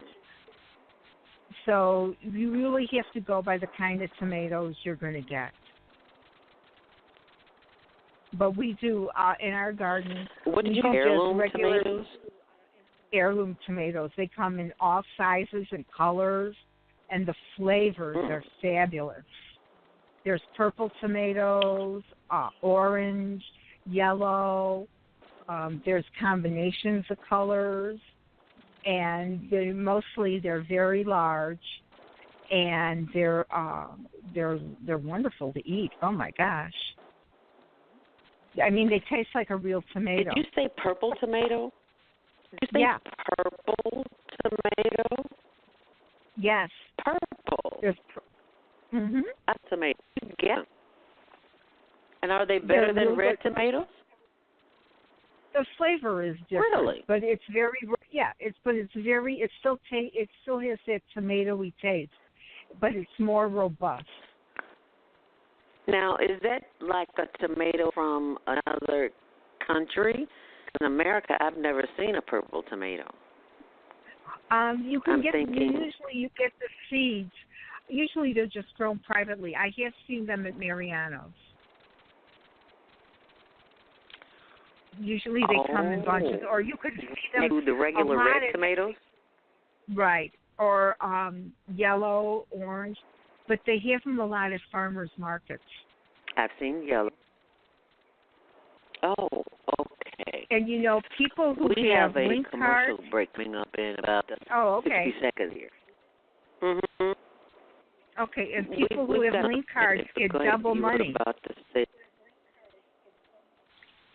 So you really have to go by the kind of tomatoes you're going to get. But we do, in our garden, what did you heirloom tomatoes? Heirloom tomatoes. They come in all sizes and colors, and the flavors are fabulous. There's purple tomatoes, orange, yellow. There's combinations of colors, and they're very large, and they're wonderful to eat. Oh my gosh! I mean, they taste like a real tomato. Did you say purple tomato? Did you say purple tomato? Yes. Purple. There's That's tomato. You get them. And are they better than red tomatoes? The flavor is different, really? But it's very it still has that tomatoey taste, but it's more robust. Now, is that like a tomato from another country. In America, I've never seen a purple tomato. You can usually you get the seeds. Usually they're just grown privately. I have seen them at Mariano's. Usually they come in bunches, or you could see them. The regular red tomatoes? Right, or yellow, orange, but they have them a lot at farmers markets. I've seen yellow. Oh, okay. And people who we have a link commercial cards. break coming up in about 60 seconds here. Mm-hmm. Okay, and people who have link cards get double money.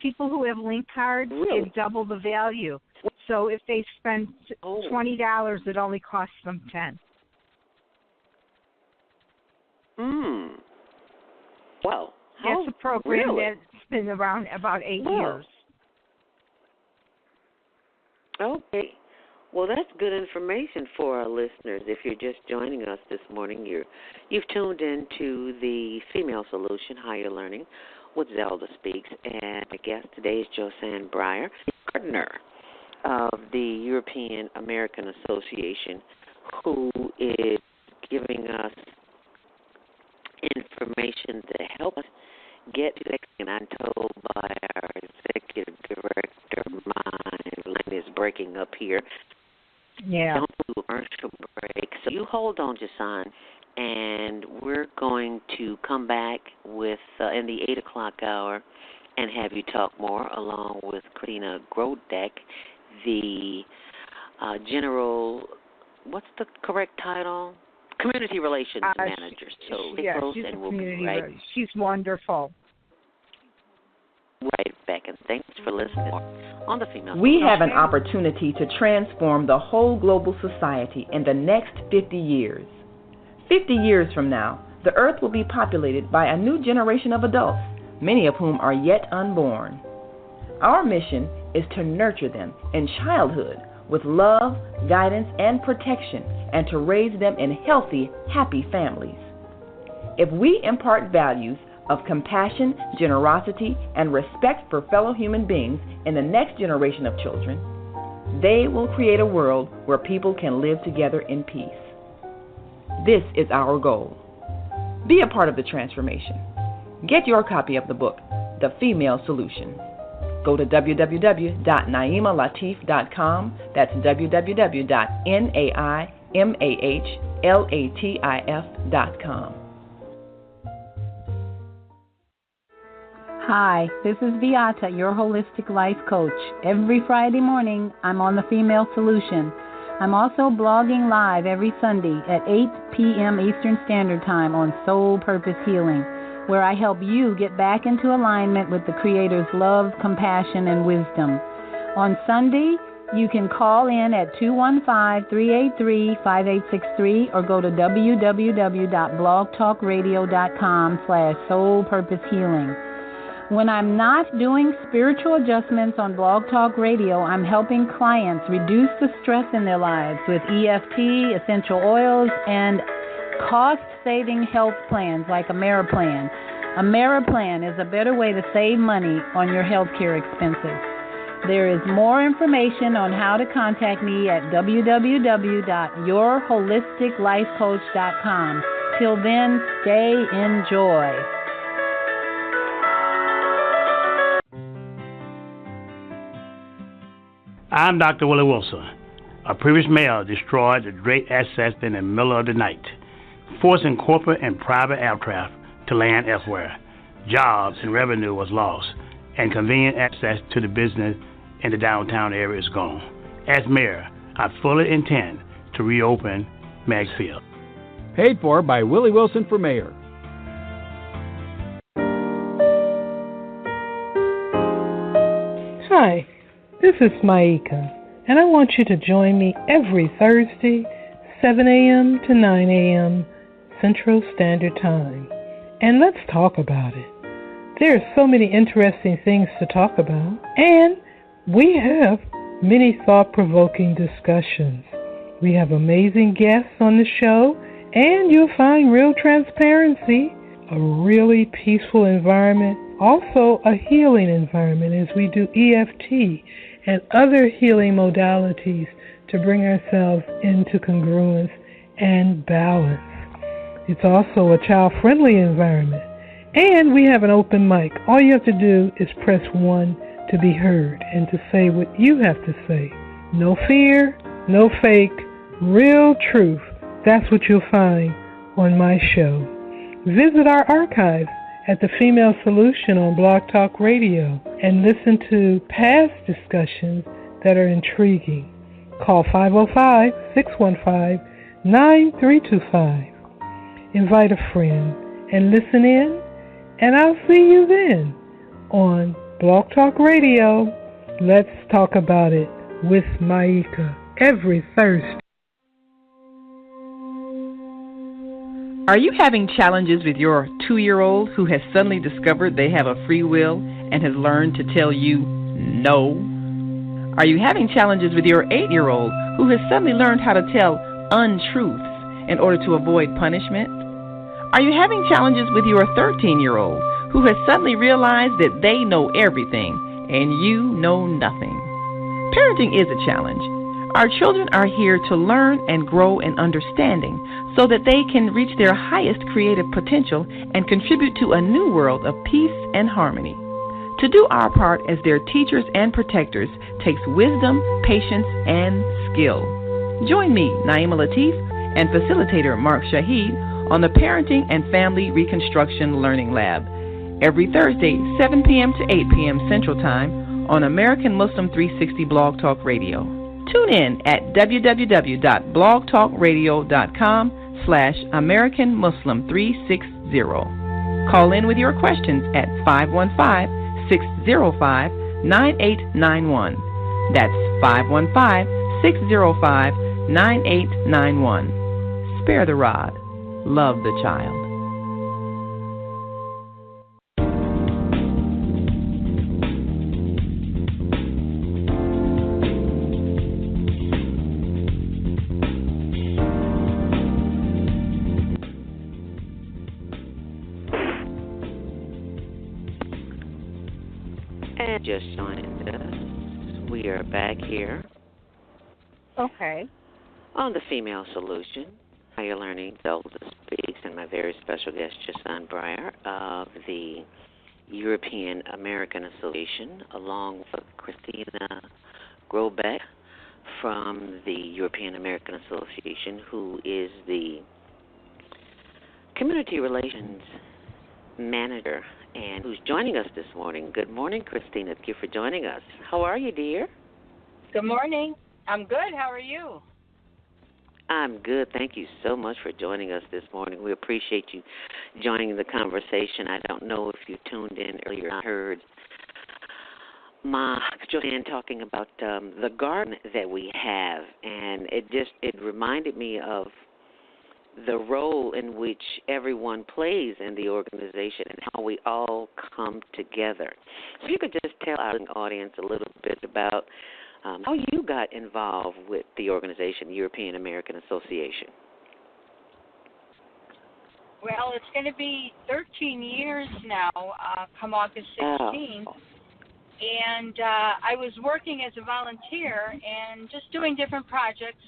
People who have link cards get double the value. So if they spend $20, it only costs them $10. Wow. That's a program that's been around about 8 years. Okay. Well, that's good information for our listeners. If you're just joining us this morning, you've tuned into the Female Solution, Higher Learning, with Zelda Speaks. And my guest today is Josan Breyer, partner of the European American Association, who is giving us information to help us get to, and I'm told by our executive director, my line is breaking up here. Yeah. Don't do a commercial break. So you hold on, Josan, and we're going to come back with in the 8 o'clock hour and have you talk more along with Christina Grobek, the general, what's the correct title? Community Relations Manager. So she's a community. She's wonderful. Right back, and thanks for listening on the Female. We have an opportunity to transform the whole global society in the next 50 years. 50 years from now, the earth will be populated by a new generation of adults, many of whom are yet unborn. Our mission is to nurture them in childhood with love, guidance, and protection, and to raise them in healthy, happy families. If we impart values of compassion, generosity, and respect for fellow human beings in the next generation of children, they will create a world where people can live together in peace. This is our goal. Be a part of the transformation. Get your copy of the book, The Female Solution. Go to www.naimalatif.com. That's www.naimalatif.com. Hi, this is Beata, your holistic life coach. Every Friday morning, I'm on The Female Solution. I'm also blogging live every Sunday at 8 p.m. Eastern Standard Time on Soul Purpose Healing, where I help you get back into alignment with the Creator's love, compassion, and wisdom. On Sunday, you can call in at 215-383-5863 or go to www.blogtalkradio.com/soulpurposehealing. When I'm not doing spiritual adjustments on Blog Talk Radio, I'm helping clients reduce the stress in their lives with EFT, essential oils, and cost-saving health plans like Ameriplan. Ameriplan is a better way to save money on your health care expenses. There is more information on how to contact me at www.yourholisticlifecoach.com. Till then, stay in joy. I'm Dr. Willie Wilson. A previous mayor destroyed the great assets in the middle of the night, forcing corporate and private aircraft to land elsewhere. Jobs and revenue was lost, and convenient access to the business in the downtown area is gone. As mayor, I fully intend to reopen Meigs Field. Paid for by Willie Wilson for mayor. Hi, this is Maika, and I want you to join me every Thursday, 7 a.m. to 9 a.m. Central Standard Time. And let's talk about it. There are so many interesting things to talk about, and we have many thought-provoking discussions. We have amazing guests on the show, and you'll find real transparency, a really peaceful environment, Also a healing environment as we do EFT and other healing modalities to bring ourselves into congruence and balance. It's also a child-friendly environment. And we have an open mic. All you have to do is press 1 to be heard and to say what you have to say. No fear, no fake, real truth. That's what you'll find on my show. Visit our archives at The Female Solution on Blog Talk Radio and listen to past discussions that are intriguing. Call 505-615-9325. Invite a friend and listen in, and I'll see you then on Blog Talk Radio. Let's talk about it with Maika every Thursday. Are you having challenges with your 2-year-old who has suddenly discovered they have a free will and has learned to tell you no? Are you having challenges with your 8-year-old who has suddenly learned how to tell untruths in order to avoid punishment? Are you having challenges with your 13-year-old who has suddenly realized that they know everything and you know nothing? Parenting is a challenge. Our children are here to learn and grow in understanding so that they can reach their highest creative potential and contribute to a new world of peace and harmony. To do our part as their teachers and protectors takes wisdom, patience, and skill. Join me, Naima Latif, and facilitator Mark Shahid on the Parenting and Family Reconstruction Learning Lab every Thursday, 7 p.m. to 8 p.m. Central Time on American Muslim 360 Blog Talk Radio. Tune in at www.blogtalkradio.com/American Muslim 360. Call in with your questions at 515-605-9891. That's 515-605-9891. Spare the rod. Love the child. And just joined us. We are back here. Okay. On the Female Solution. How you're learning Zelda Speaks, and my very special guest, Josan Breyer of the European American Association, along with Christina Grobek from the European American Association, who is the Community Relations Manager, and who's joining us this morning. Good morning, Christina. Thank you for joining us. How are you, dear? Good morning. I'm good. How are you? I'm good. Thank you so much for joining us this morning. We appreciate you joining the conversation. I don't know if you tuned in earlier. I heard Josan talking about the garden that we have, and it reminded me of the role in which everyone plays in the organization and how we all come together. So if you could just tell our audience a little bit about how you got involved with the organization, the European American Association. Well, it's going to be 13 years now, come August 16th. Oh. And I was working as a volunteer and just doing different projects.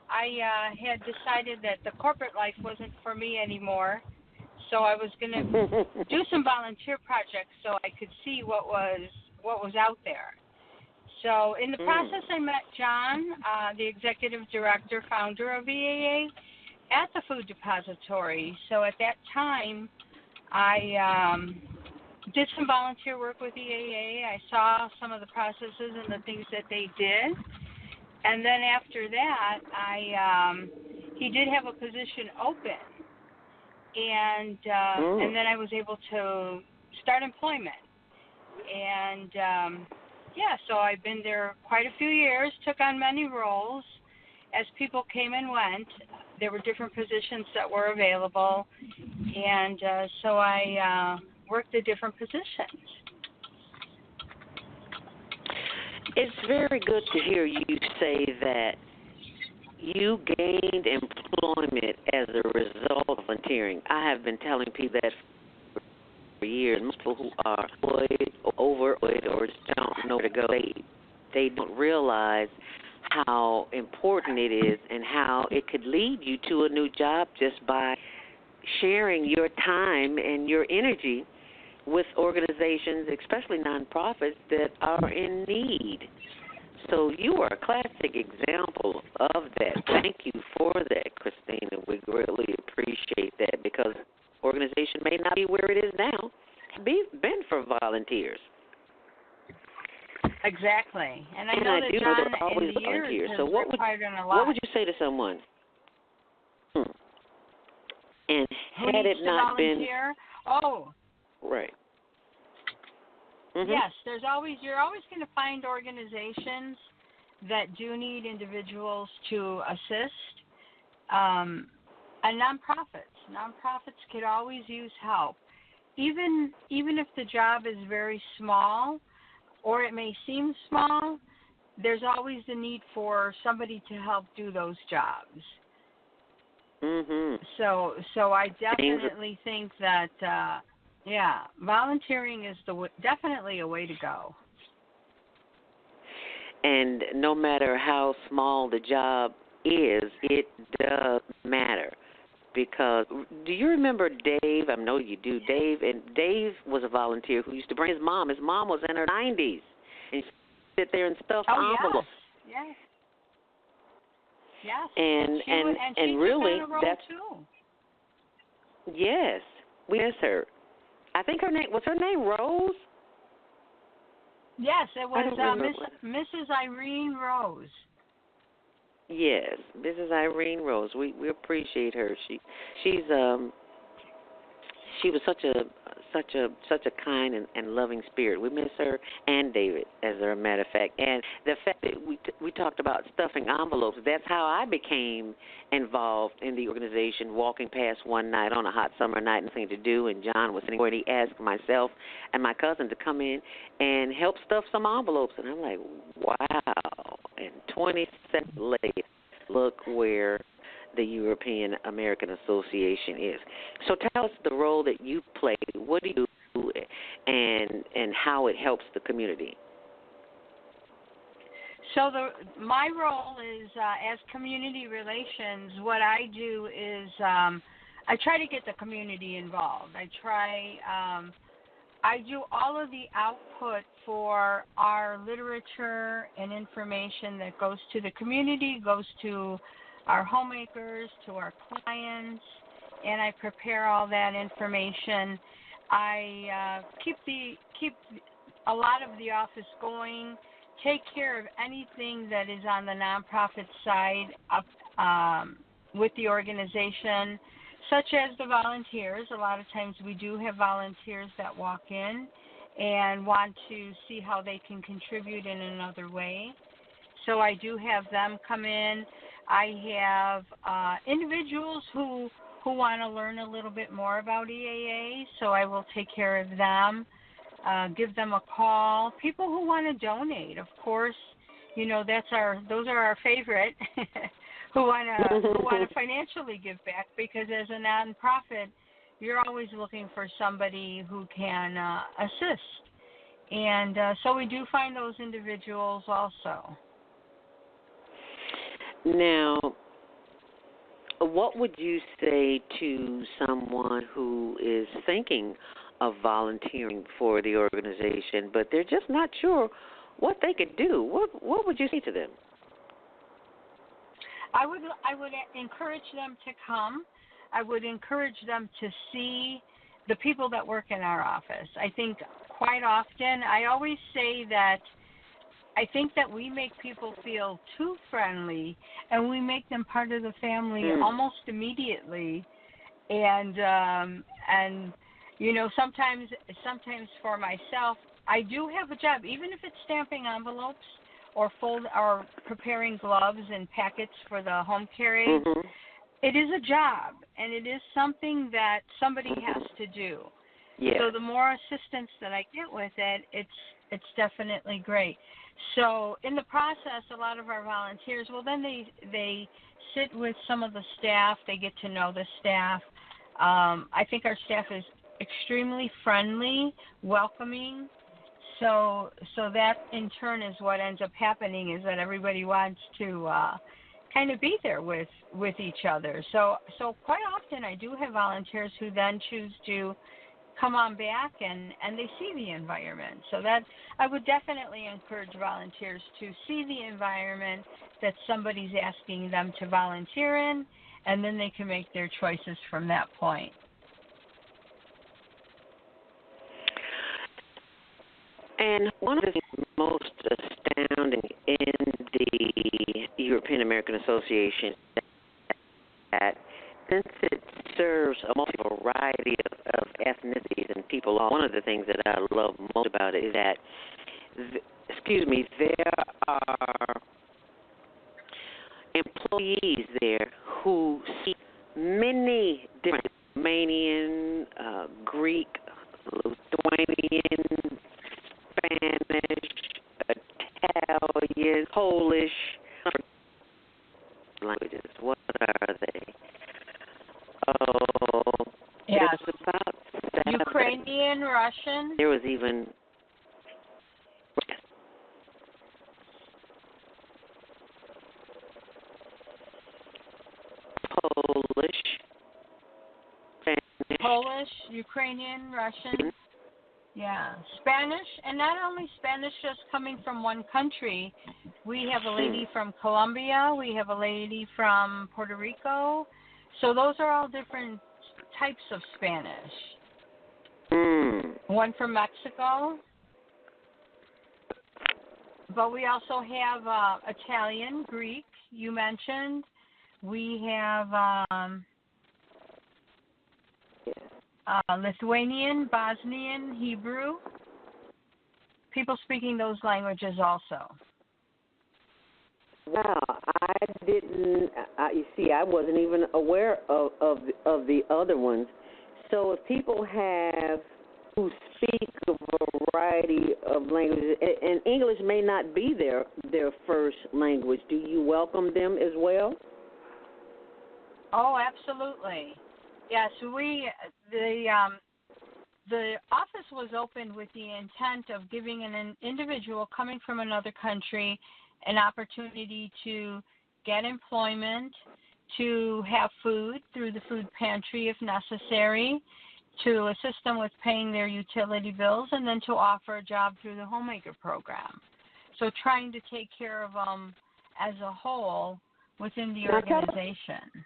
I had decided that the corporate life wasn't for me anymore, so I was going to do some volunteer projects so I could see what was out there. So in the process, I met John, the executive director, founder of EAA, at the food depository. So at that time, I did some volunteer work with EAA. I saw some of the processes and the things that they did. And then after that, he did have a position open. And then I was able to start employment. And so I've been there quite a few years, took on many roles. As people came and went, there were different positions that were available, and so I worked the different positions. It's very good to hear you say that you gained employment as a result of volunteering. I have been telling people that for years. Most people who are employed or overemployed or just don't know where to go, they don't realize how important it is and how it could lead you to a new job just by sharing your time and your energy with organizations, especially nonprofits, that are in need. So you are a classic example of that. Thank you for that, Christina. We greatly appreciate that because organization may not be where it is now. Been for volunteers. Exactly. And I know that John, there are always in the volunteers. years, So what would you say to someone? And had it not been, right. Mm-hmm. Yes, you're always going to find organizations that do need individuals to assist, and nonprofits could always use help, even if the job is very small, or it may seem small. There's always the need for somebody to help do those jobs. Mm-hmm. So I definitely think that. Volunteering is definitely a way to go. And no matter how small the job is, it does matter. Because do you remember Dave? I know you do. Dave was a volunteer who used to bring his mom. His mom was in her 90s. And she'd sit there and stuff envelopes. Yes. Yes. And really, that's too. Yes, we miss her. I think her name Rose? Yes, it was Mrs. Irene Rose. Yes, Mrs. Irene Rose. We appreciate her. She was such a kind and loving spirit. We miss her and David, as a matter of fact. And the fact that we talked about stuffing envelopes, that's how I became involved in the organization, walking past one night on a hot summer night, nothing to do, and John was sitting where he asked myself and my cousin to come in and help stuff some envelopes. And I'm like, wow. And 20 seconds later, look where the European American Association is. So tell us the role that you play. What do you do and how it helps the community? So my role is as community relations. What I do is I try to get the community involved. I do all of the output for our literature and information that goes to the community, goes to our homemakers, to our clients, and I prepare all that information. I keep a lot of the office going, take care of anything that is on the nonprofit side with the organization, such as the volunteers. A lot of times we do have volunteers that walk in and want to see how they can contribute in another way. So I do have them come in. I have individuals who want to learn a little bit more about EAA, so I will take care of them, give them a call. People who want to donate, of course, those are our favorite. who want to financially give back, because as a nonprofit, you're always looking for somebody who can assist, and so we do find those individuals also. Now, what would you say to someone who is thinking of volunteering for the organization, but they're just not sure what they could do? What would you say to them? I would encourage them to come. I would encourage them to see the people that work in our office. I think quite often, I always say that I think that we make people feel too friendly, and we make them part of the family almost immediately. And sometimes for myself, I do have a job, even if it's stamping envelopes or preparing gloves and packets for the home care aides. Mm-hmm. It is a job, and it is something that somebody has to do. Yeah. So the more assistance that I get with it, it's definitely great. So in the process, a lot of our volunteers, then they sit with some of the staff. They get to know the staff. I think our staff extremely friendly, welcoming. So that in turn is what ends up happening, is that everybody wants to kind of be there with each other. So quite often I do have volunteers who then choose to come on back and they see the environment. So that I would definitely encourage volunteers to see the environment that somebody's asking them to volunteer in, and then they can make their choices from that point. And one of the most astounding in the European American Association that since it serves a multiple variety of ethnicities and people, one of the things that I love most about it is that, there are employees there who speak many different Romanian, Greek, Lithuanian, Spanish, Italian, Polish languages. What are they? Oh, yes. It's about 7. Ukrainian, Russian. There was even Polish, Ukrainian, Russian. Yeah, Spanish, and not only Spanish just coming from one country. We have a lady from Colombia. We have a lady from Puerto Rico. So those are all different types of Spanish. One from Mexico. But we also have Italian, Greek, you mentioned. We have Lithuanian, Bosnian, Hebrew. People speaking those languages also. Wow, I didn't. You see, I wasn't even aware of the other ones. So if people who speak a variety of languages, and English may not be their first language, do you welcome them as well? Oh, absolutely. Yes, the office was opened with the intent of giving an individual coming from another country an opportunity to get employment, to have food through the food pantry if necessary, to assist them with paying their utility bills, and then to offer a job through the homemaker program. So trying to take care of them as a whole within the organization.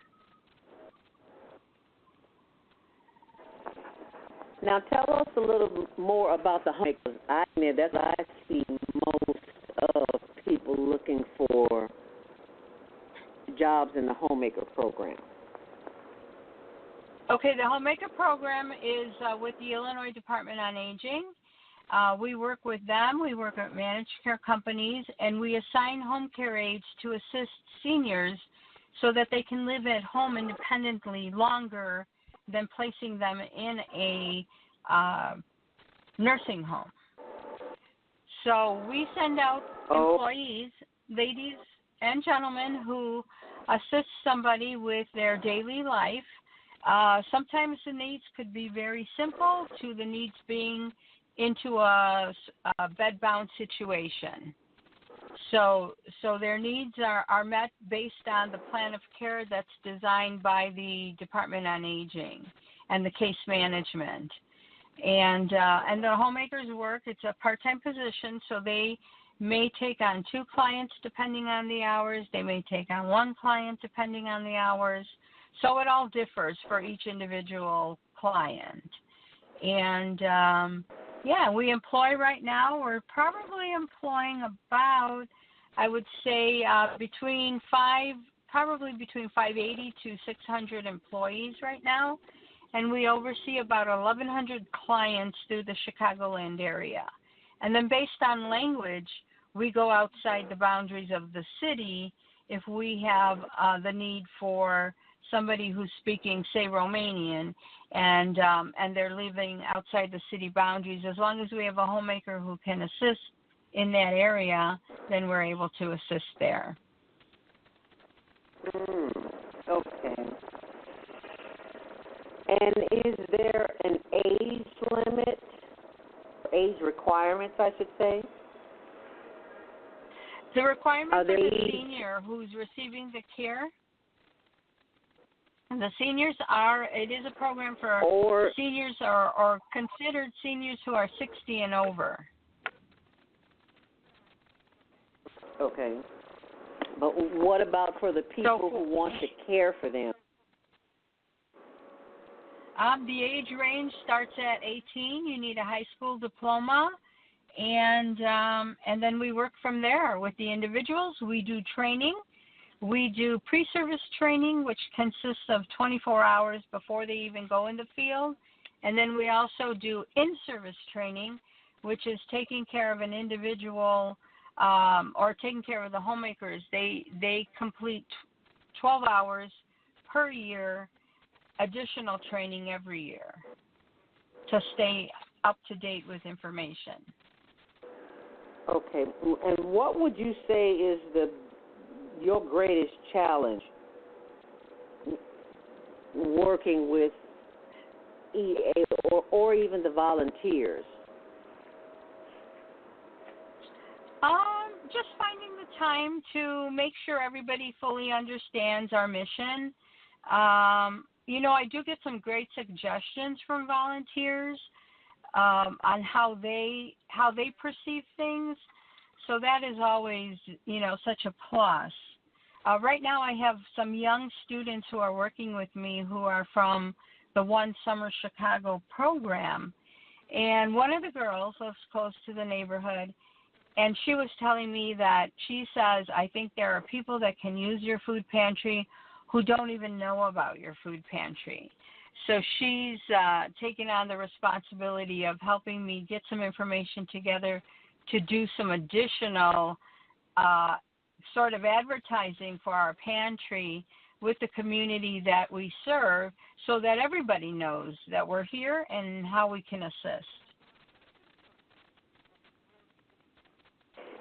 Now tell us a little more about the homemakers. That's what I see most of people looking for jobs in the homemaker program. Okay, the homemaker program is with the Illinois Department on Aging. We work with them. We work with managed care companies, and we assign home care aides to assist seniors so that they can live at home independently longer than placing them in a nursing home. So we send out employees, ladies and gentlemen, who assist somebody with their daily life. Sometimes the needs could be very simple to the needs being into a bed-bound situation. So their needs are met based on the plan of care that's designed by the Department on Aging and the case management. And the homemakers work, it's a part-time position, so they may take on 2 clients depending on the hours. They may take on 1 client depending on the hours. So it all differs for each individual client. And, we employ right now, we're probably employing about, I would say, between 580 to 600 employees right now. And we oversee about 1,100 clients through the Chicagoland area. And then based on language, we go outside the boundaries of the city if we have the need for somebody who's speaking, say, Romanian, and they're living outside the city boundaries. As long as we have a homemaker who can assist in that area, then we're able to assist there. Okay. And is there an age limit, age requirements, I should say? The requirement for the senior who's receiving the care, and the seniors it is a program for seniors or considered seniors who are 60 and over. Okay. But what about for the people who want to care for them? The age range starts at 18. You need a high school diploma, and then we work from there with the individuals. We do training. We do pre-service training, which consists of 24 hours before they even go in the field. And then we also do in-service training, which is taking care of an individual or taking care of the homemakers. They complete 12 hours per year, additional training every year to stay up to date with information. Okay. And what would you say is your greatest challenge working with EA or even the volunteers? Just finding the time to make sure everybody fully understands our mission. I do get some great suggestions from volunteers on how they perceive things. So that is always, such a plus. Right now I have some young students who are working with me who are from the One Summer Chicago program. And one of the girls lives close to the neighborhood, and she was telling me that she says, I think there are people that can use your food pantry who don't even know about your food pantry. So she's taken on the responsibility of helping me get some information together to do some additional sort of advertising for our pantry with the community that we serve so that everybody knows that we're here and how we can assist.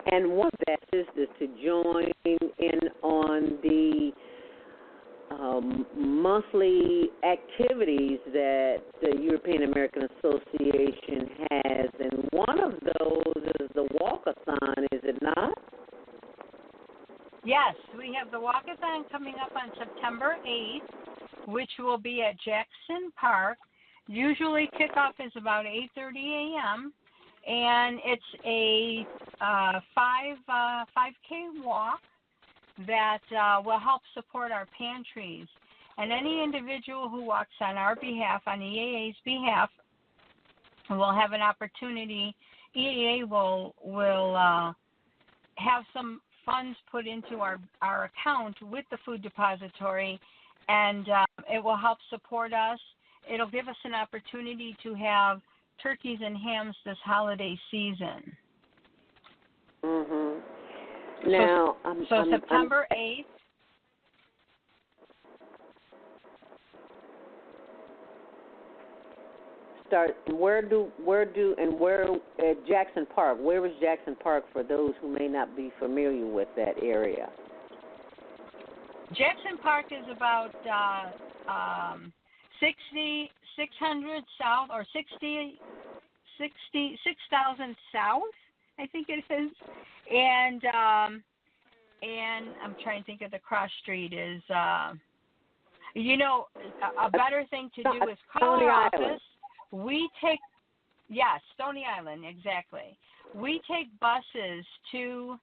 And one of that is to join in on the monthly activities that the European American Association has, and one of those is the walk-a-thon, is it not? Yes, we have the walk-a-thon coming up on September 8th, which will be at Jackson Park. Usually kickoff is about 8:30 a.m., and it's a 5K walk that will help support our pantries. And any individual who walks on our behalf, on EAA's behalf, will have an opportunity. EAA will have some funds put into our account with the food depository, and it will help support us. It'll give us an opportunity to have turkeys and hams this holiday season. Mm-hmm. Now, September 8th. Start. Where at Jackson Park? Where is Jackson Park for those who may not be familiar with that area? Jackson Park is about 6,000 south, or 6,000 south, I think it is. And I'm trying to think of the cross street is, a better thing to do is call our office. We take, Stony Island, exactly. We take buses to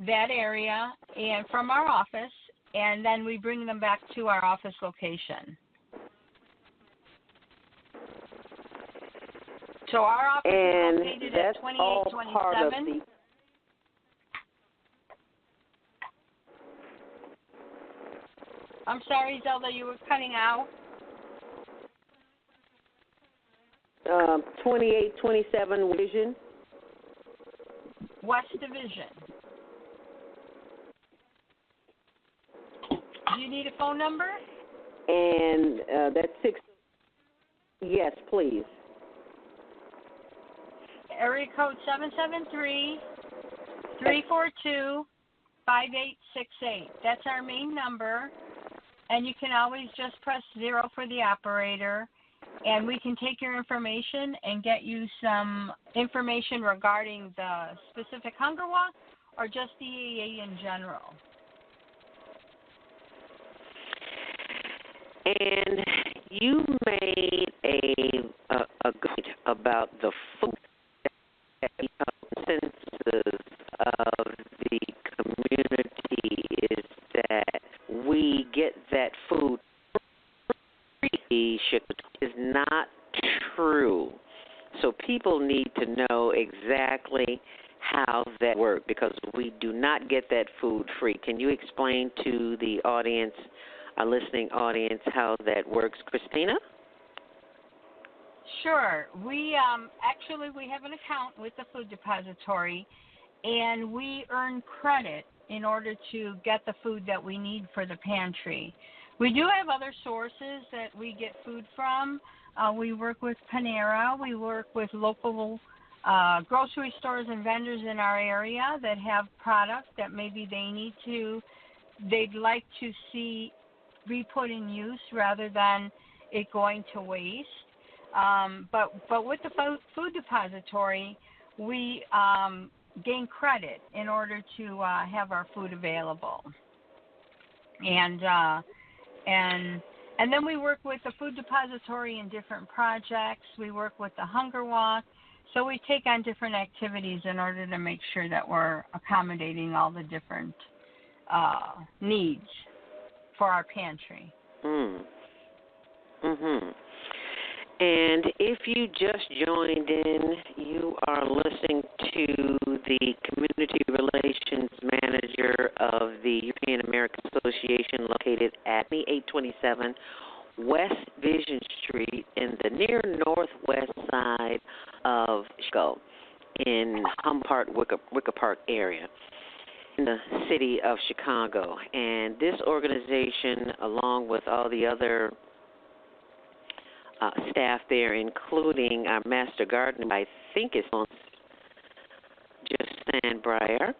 that area and from our office, and then we bring them back to our office location. So our office is located at 2827. I'm sorry, Zelda, you were cutting out. 2827 Division. West Division. Do you need a phone number? And that's 6. Yes, please. Area code 773-342-5868. That's our main number. And you can always just press 0 for the operator. and we can take your information and get you some information regarding the specific hunger walk or just the AA in general. And you made a good about the food consensus of the community is that we get that food free is not true. So people need to know exactly how that works because we do not get that food free. Can you explain to the audience, our listening audience, how that works, Christina? Sure. We have an account with the food depository, and we earn credit in order to get the food that we need for the pantry. We do have other sources that we get food from. We work with Panera. We work with local grocery stores and vendors in our area that have products that maybe they'd like to see be put in use rather than it going to waste. But with the food depository, we gain credit in order to have our food available. And then we work with the food depository in different projects. We work with the Hunger Walk. So we take on different activities in order to make sure that we're accommodating all the different needs for our pantry. And if you just joined in, you are listening to the Community Relations Manager of the European American Association located at 827 West Vision Street in the near northwest side of Chicago in Wicker Park area in the city of Chicago. And this organization, along with all the other staff there, including our Master Gardener, I think is on Josan Breyer,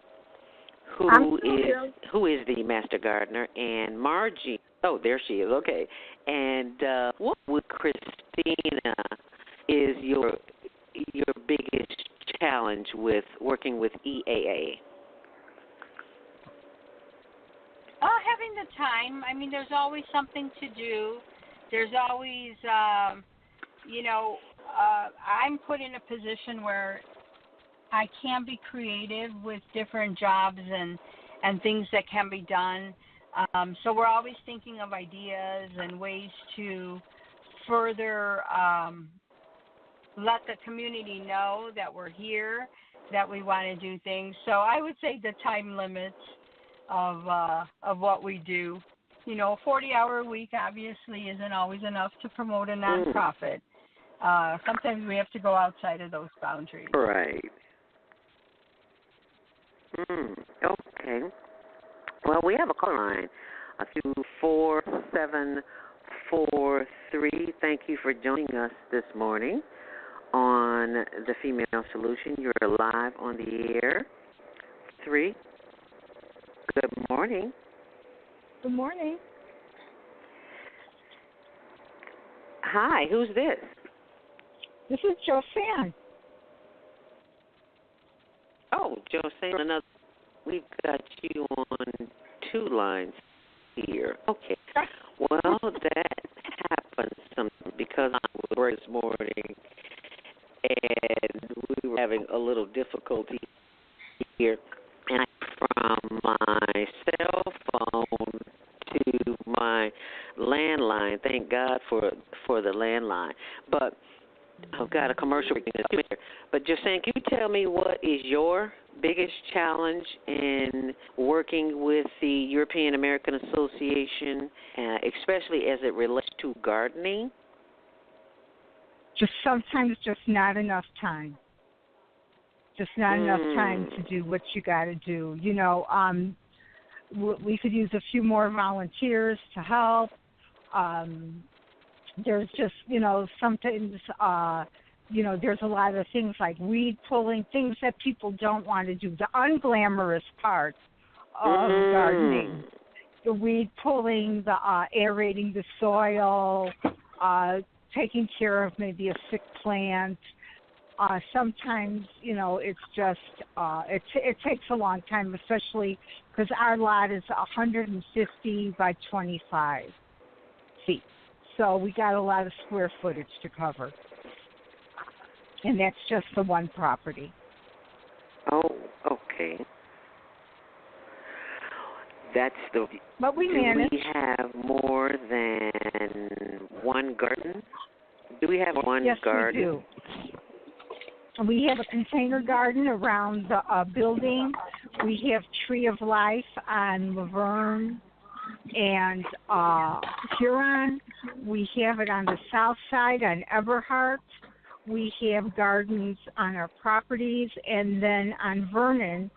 who is the Master Gardener, and Margie. Oh, there she is. Okay. And what with Christina is your biggest challenge with working with EAA? Having the time. I mean, there's always something to do. There's always, I'm put in a position where I can be creative with different jobs and things that can be done. So we're always thinking of ideas and ways to further let the community know that we're here, that we want to do things. So I would say the time limits of what we do. A 40-hour week obviously isn't always enough to promote a nonprofit. Sometimes we have to go outside of those boundaries. Right. Okay. Well, we have a call line, 4743. Thank you for joining us this morning on The Female Solution. You're live on the air. 3. Good morning. Good morning. Hi, who's this? This is Josan. Oh, Josan, we've got you on 2 lines here. Okay. Well, that happened because I was this morning, and we were having a little difficulty here. And from my cell phone to my landline. Thank God for the landline. But I've got a commercial. But Josan, can you tell me what is your biggest challenge in working with the European American Association, especially as it relates to gardening? Just sometimes just not enough time. Just not enough time to do what you got to do. We could use a few more volunteers to help. There's just, sometimes, there's a lot of things like weed pulling, things that people don't want to do. The unglamorous part of gardening, the weed pulling, the aerating the soil, taking care of maybe a sick plant. Sometimes, it's just, it takes a long time, especially because our lot is 150 by 25 feet. So we got a lot of square footage to cover. And that's just the one property. Oh, okay. But we manage. Do we have more than one garden? Do we have one garden? Yes, we do. We have a container garden around the building. We have Tree of Life on Laverne and Huron. We have it on the south side on Eberhart. We have gardens on our properties. And then on Vernon,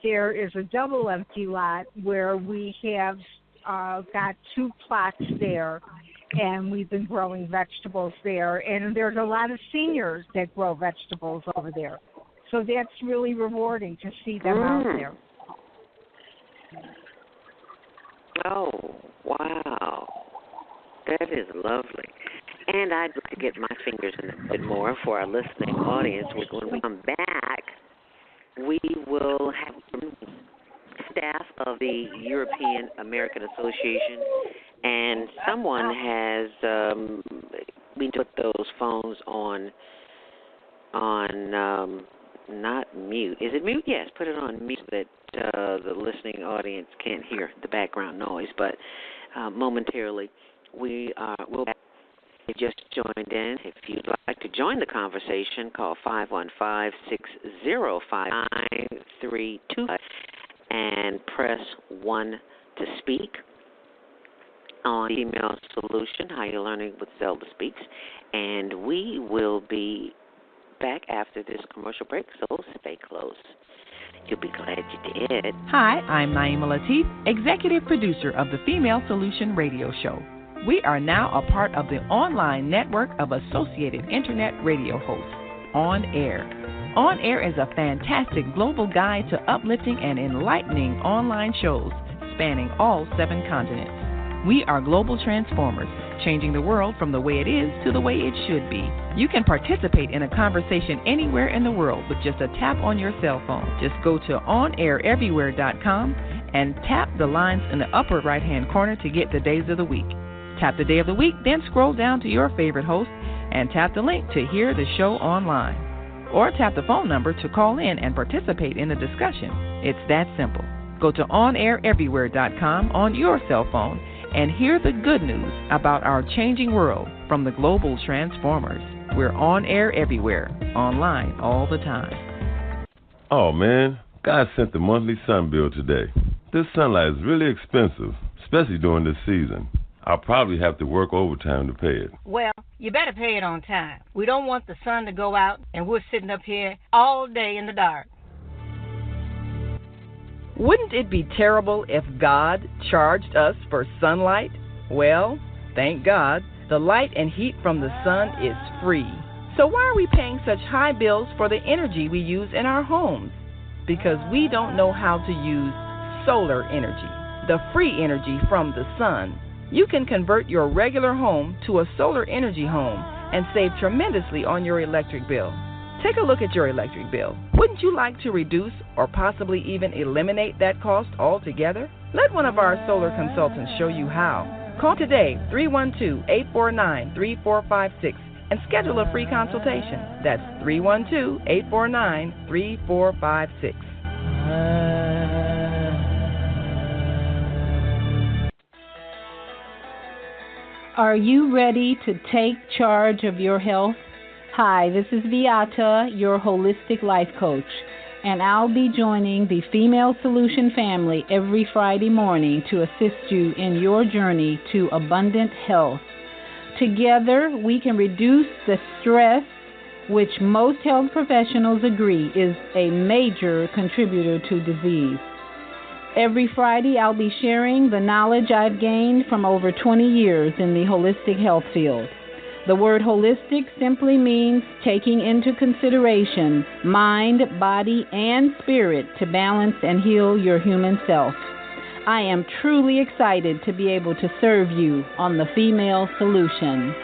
there is a double empty lot where we have got 2 plots there, and we've been growing vegetables there. And there's a lot of seniors that grow vegetables over there. So that's really rewarding to see them out there. Oh, wow. That is lovely. And I'd like to get my fingers in a bit more for our listening audience. When we come back, we will have staff of the European American Association, and someone has we put those phones on not mute. Is it mute? Yes, put it on mute so that the listening audience can't hear the background noise. But momentarily, we'll you just joined in. If you'd like to join the conversation, call 515-605-9325 and press 1 to speak on Female Solution, How You're Learning with Zelda Speaks. And we will be back after this commercial break, so stay close. You'll be glad you did. Hi, I'm Naima Latif, executive producer of the Female Solution radio show. We are now a part of the online network of associated internet radio hosts, On Air. On Air is a fantastic global guide to uplifting and enlightening online shows spanning all 7 continents. We are global transformers, changing the world from the way it is to the way it should be. You can participate in a conversation anywhere in the world with just a tap on your cell phone. Just go to onaireverywhere.com and tap the lines in the upper right-hand corner to get the days of the week. Tap the day of the week, then scroll down to your favorite host and tap the link to hear the show online. Or tap the phone number to call in and participate in the discussion. It's that simple. Go to onaireverywhere.com on your cell phone and hear the good news about our changing world from the global transformers. We're on air everywhere, online all the time. Oh, man, God sent the monthly sun bill today. This sunlight is really expensive, especially during this season. I'll probably have to work overtime to pay it. Well, you better pay it on time. We don't want the sun to go out and we're sitting up here all day in the dark. Wouldn't it be terrible if God charged us for sunlight? Well, thank God, the light and heat from the sun is free. So why are we paying such high bills for the energy we use in our homes? Because we don't know how to use solar energy, the free energy from the sun. You can convert your regular home to a solar energy home and save tremendously on your electric bill. Take a look at your electric bill. Wouldn't you like to reduce or possibly even eliminate that cost altogether? Let one of our solar consultants show you how. Call today, 312-849-3456, and schedule a free consultation. That's 312-849-3456. Are you ready to take charge of your health? Hi, this is Viata, your holistic life coach, and I'll be joining the Female Solution family every Friday morning to assist you in your journey to abundant health. Together, we can reduce the stress, which most health professionals agree is a major contributor to disease. Every Friday, I'll be sharing the knowledge I've gained from over 20 years in the holistic health field. The word holistic simply means taking into consideration mind, body, and spirit to balance and heal your human self. I am truly excited to be able to serve you on the Female Solution.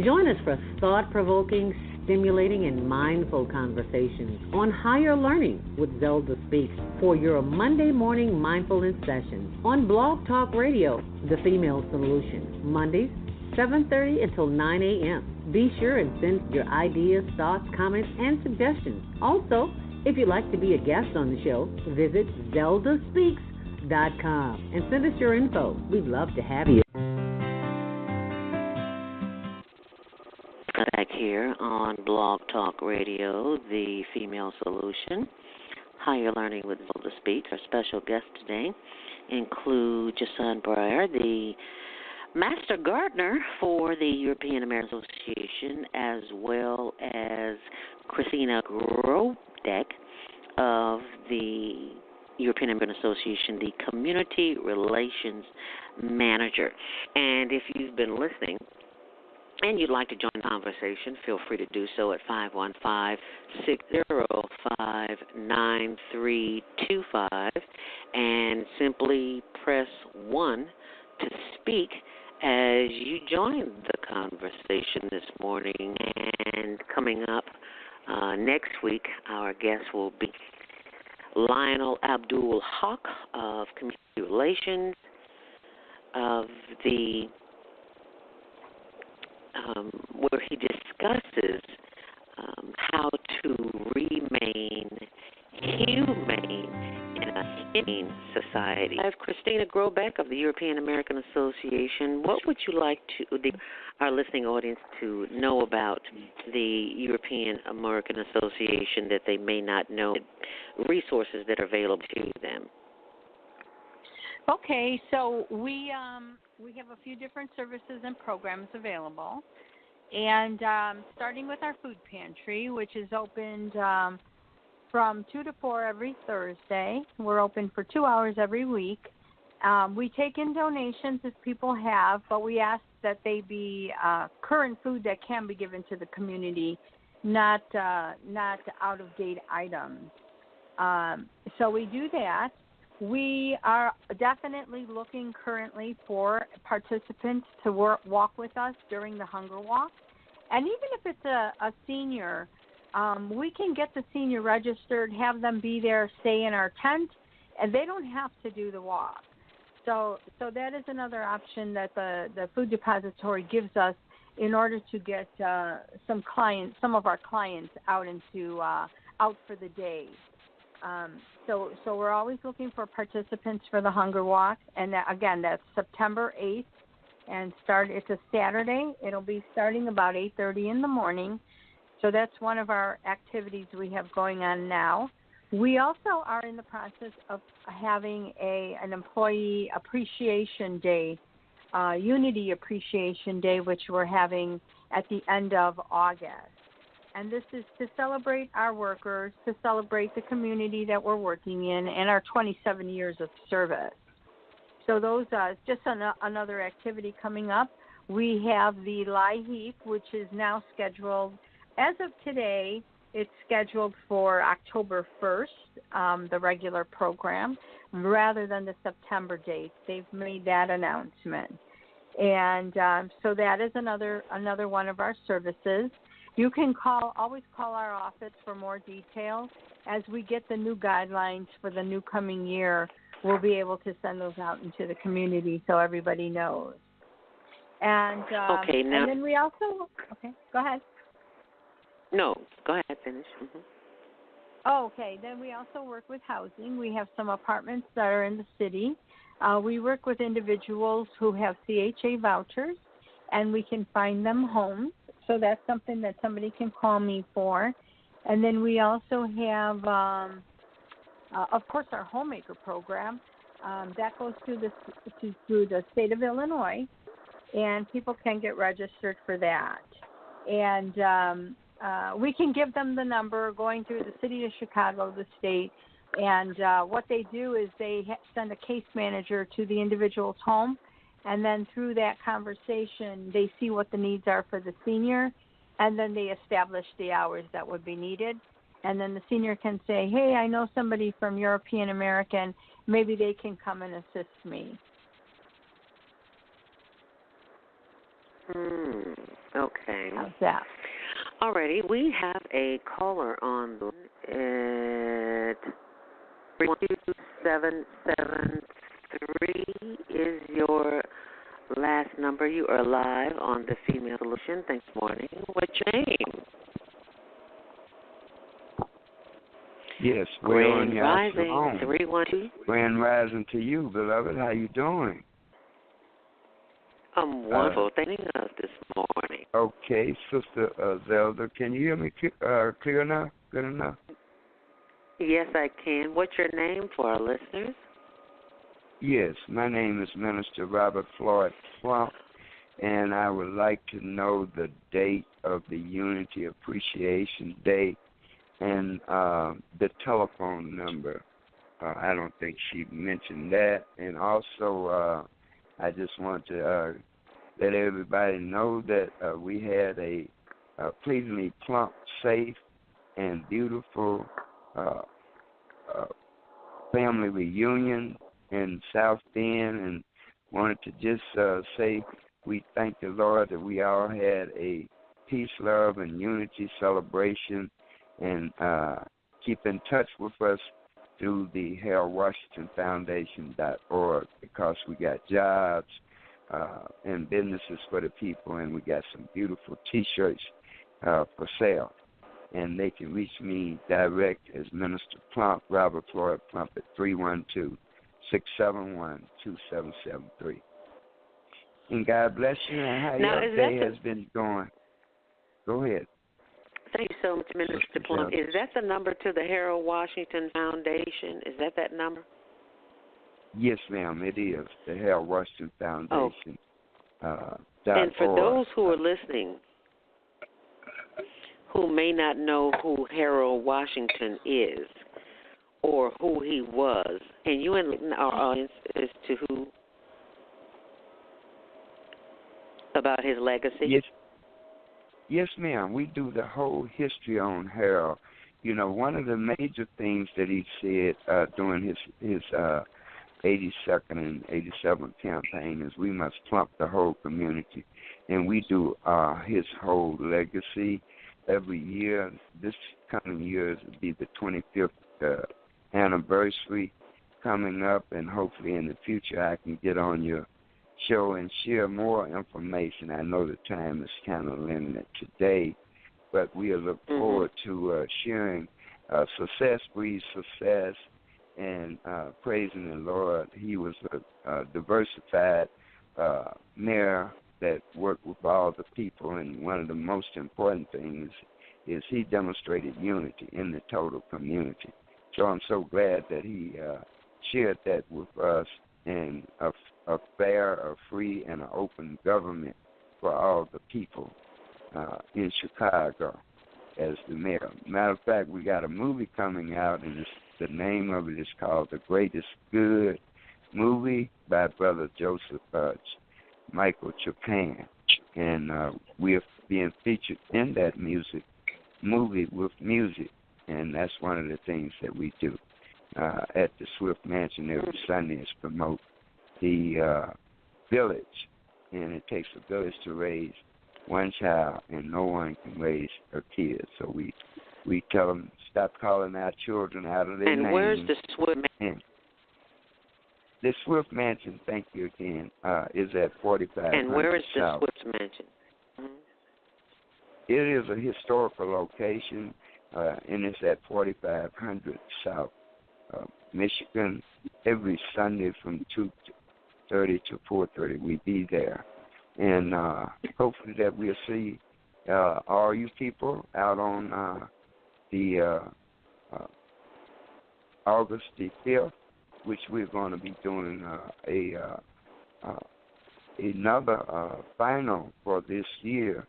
Join us for thought-provoking, stimulating, and mindful conversations on higher learning with Zelda Speaks for your Monday morning mindfulness session on Blog Talk Radio, The Female Solution, Mondays, 7:30 until 9 a.m. Be sure and send your ideas, thoughts, comments, and suggestions. Also, if you'd like to be a guest on the show, visit ZeldaSpeaks.com and send us your info. We'd love to have you. Back here on Blog Talk Radio, The Female Solution, Higher Learning with Zelda Speaks. Our special guests today include Josan Breyer, the Master Gardener for the European American Association, as well as Christina Grobek of the European American Association, the Community Relations Manager. And if you've been listening and you'd like to join the conversation, feel free to do so at 515-605-9325 and simply press 1 to speak as you join the conversation this morning. And coming up next week, our guest will be Lionel Abdul Haq of Community Relations of the where he discusses how to remain humane in a humane society. I have Christina Grobek of the European American Association. What would you like our listening audience to know about the European American Association that they may not know, resources that are available to them? Okay, so we have a few different services and programs available, and starting with our food pantry, which is opened from 2 to 4 every Thursday. We're open for 2 hours every week. We take in donations if people have, but we ask that they be current food that can be given to the community, not out-of-date items. So we do that. We are definitely looking currently for participants to walk with us during the hunger walk. And even if it's a senior, we can get the senior registered, have them be there, stay in our tent, and they don't have to do the walk. So that is another option that the food depository gives us in order to get some of our clients out for the day. So we're always looking for participants for the Hunger Walk, and again, that's September 8th, and it's a Saturday. It'll be starting about 8:30 in the morning. So that's one of our activities we have going on now. We also are in the process of having an employee appreciation day, Unity Appreciation Day, which we're having at the end of August. And this is to celebrate our workers, to celebrate the community that we're working in, and our 27 years of service. So those are just another activity coming up. We have the LIHEAP, which is now scheduled. As of today, it's scheduled for October 1st, the regular program, rather than the September date. They've made that announcement. And so that is another one of our services. You can always call our office for more details. As we get the new guidelines for the new coming year, we'll be able to send those out into the community so everybody knows. And and then we also go ahead. No, go ahead, finish. Mm-hmm. Okay, then we also work with housing. We have some apartments that are in the city. We work with individuals who have CHA vouchers, and we can find them homes. So that's something that somebody can call me for. And then we also have, of course, our homemaker program. That goes through the state of Illinois, and people can get registered for that. And we can give them the number going through the city of Chicago, the state, and what they do is they send a case manager to the individual's home, and then through that conversation, they see what the needs are for the senior, and then they establish the hours that would be needed. And then the senior can say, hey, I know somebody from European American, maybe they can come and assist me. Okay. How's that? Alrighty, we have a caller on at 31773 is your last number. You are live on the Female Solution. Thanks, morning. What's your name? Yes, Grand Rising, Shalom. 312. Grand Rising to you, beloved. How you doing? I'm wonderful. Thanking us this morning. Okay, Sister Zelda, can you hear me clear enough? Good enough? Yes, I can. What's your name for our listeners? Yes, my name is Minister Robert Floyd Plump, and I would like to know the date of the Unity Appreciation Day and the telephone number. I don't think she mentioned that. And also, I just want to let everybody know that we had a pleasingly plump, safe, and beautiful family reunion in South Bend, and wanted to just say we thank the Lord that we all had a peace, love, and unity celebration, and keep in touch with us through the HaroldWashingtonFoundation.org, because we got jobs and businesses for the people, and we got some beautiful T-shirts for sale. And they can reach me direct as Minister Plump, Robert Floyd Plump, at 312-671-2773. And God bless you, and how your day has been going. Go ahead. Thank you so much, Minister Plump. Is that the number to the Harold Washington Foundation? Is that number? Yes, ma'am, it is. The Harold Washington Foundation. And for those who are listening who may not know who Harold Washington is or who he was, can you enlighten our audience as to who, about his legacy? Yes, ma'am. We do the whole history on Harold. You know, one of the major things that he said during his 82nd and 87th campaign is we must plump the whole community. And we do his whole legacy every year. This coming year will be the 25th anniversary coming up, and hopefully in the future I can get on your show and share more information. I know the time is kind of limited today, but we look forward to sharing success breeds success, and praising the Lord. He was a diversified mayor that worked with all the people, and one of the most important things is he demonstrated unity in the total community. So I'm so glad that he shared that with us, and a fair, a free, and an open government for all the people in Chicago as the mayor. Matter of fact, we got a movie coming out, and the name of it is called The Greatest Good Movie by Brother Joseph Michael Japan. And we're being featured in that movie with music, and that's one of the things that we do at the Swift Mansion every Sunday, is promote the village. And it takes a village to raise one child, and no one can raise a kid. So we tell them, stop calling our children out of their names. And where's the Swift Mansion? The Swift Mansion, thank you again, is at 4500 And where is the South. Swift Mansion? It is a historical location, and it's at 4500 South Michigan. Every Sunday from 2:30 to 4:30, we be there. And hopefully that we'll see all you people out on the August the 5th, which we're going to be doing another final for this year,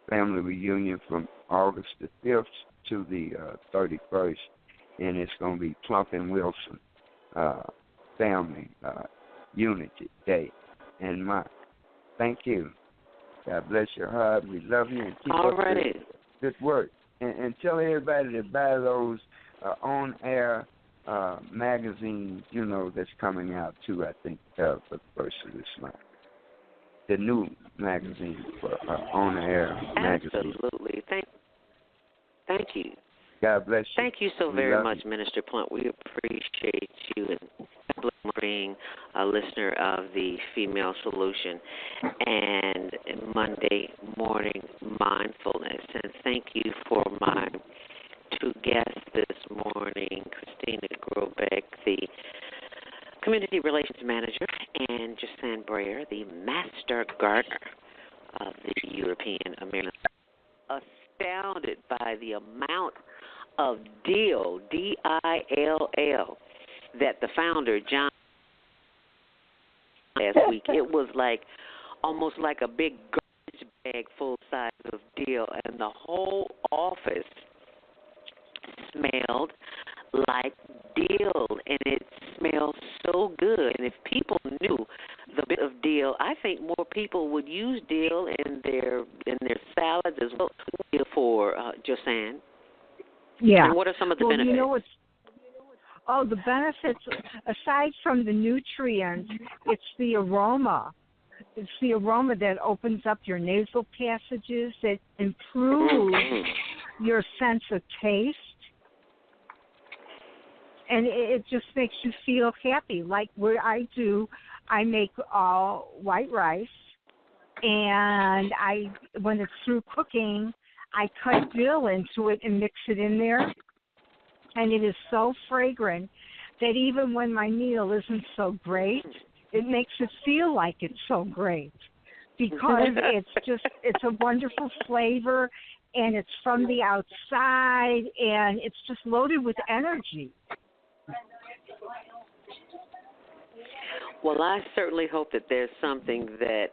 family reunion from August the 5th to the 31st, and it's going to be Plump and Wilson Family Unity Day. And thank you. God bless your heart. We love you, and keep up the good work. And tell everybody to buy those on-air magazines, that's coming out too, I think, for the first of this month. the new magazine, for On the Air magazine. Absolutely. Thank you. God bless you. Thank you so We very love much, you. Minister Plunt. We appreciate you and being a listener of the Female Solution and Monday Morning Mindfulness. And thank you for my two guests this morning, Christina Grobek, the Community Relations Manager, and Josan Breyer, the Master Gardener of the European American. Astounded by the amount of dill, D-I-L-L, that the founder, John, last week. It was like almost like a big garbage bag full size of dill, and the whole office smelled like dill, and it smelled so good. And if people knew the bit of dill, I think more people would use dill in their salads as well. For Josan. Yeah. And what are some of the benefits? The benefits, aside from the nutrients, it's the aroma. It's the aroma that opens up your nasal passages, that improves your sense of taste. And it just makes you feel happy. Like what I do, I make white rice, and when it's through cooking, I cut dill into it and mix it in there, and it is so fragrant that even when my meal isn't so great, it makes it feel like it's so great because it's a wonderful flavor, and it's from the outside, and it's just loaded with energy. Well, I certainly hope that there's something that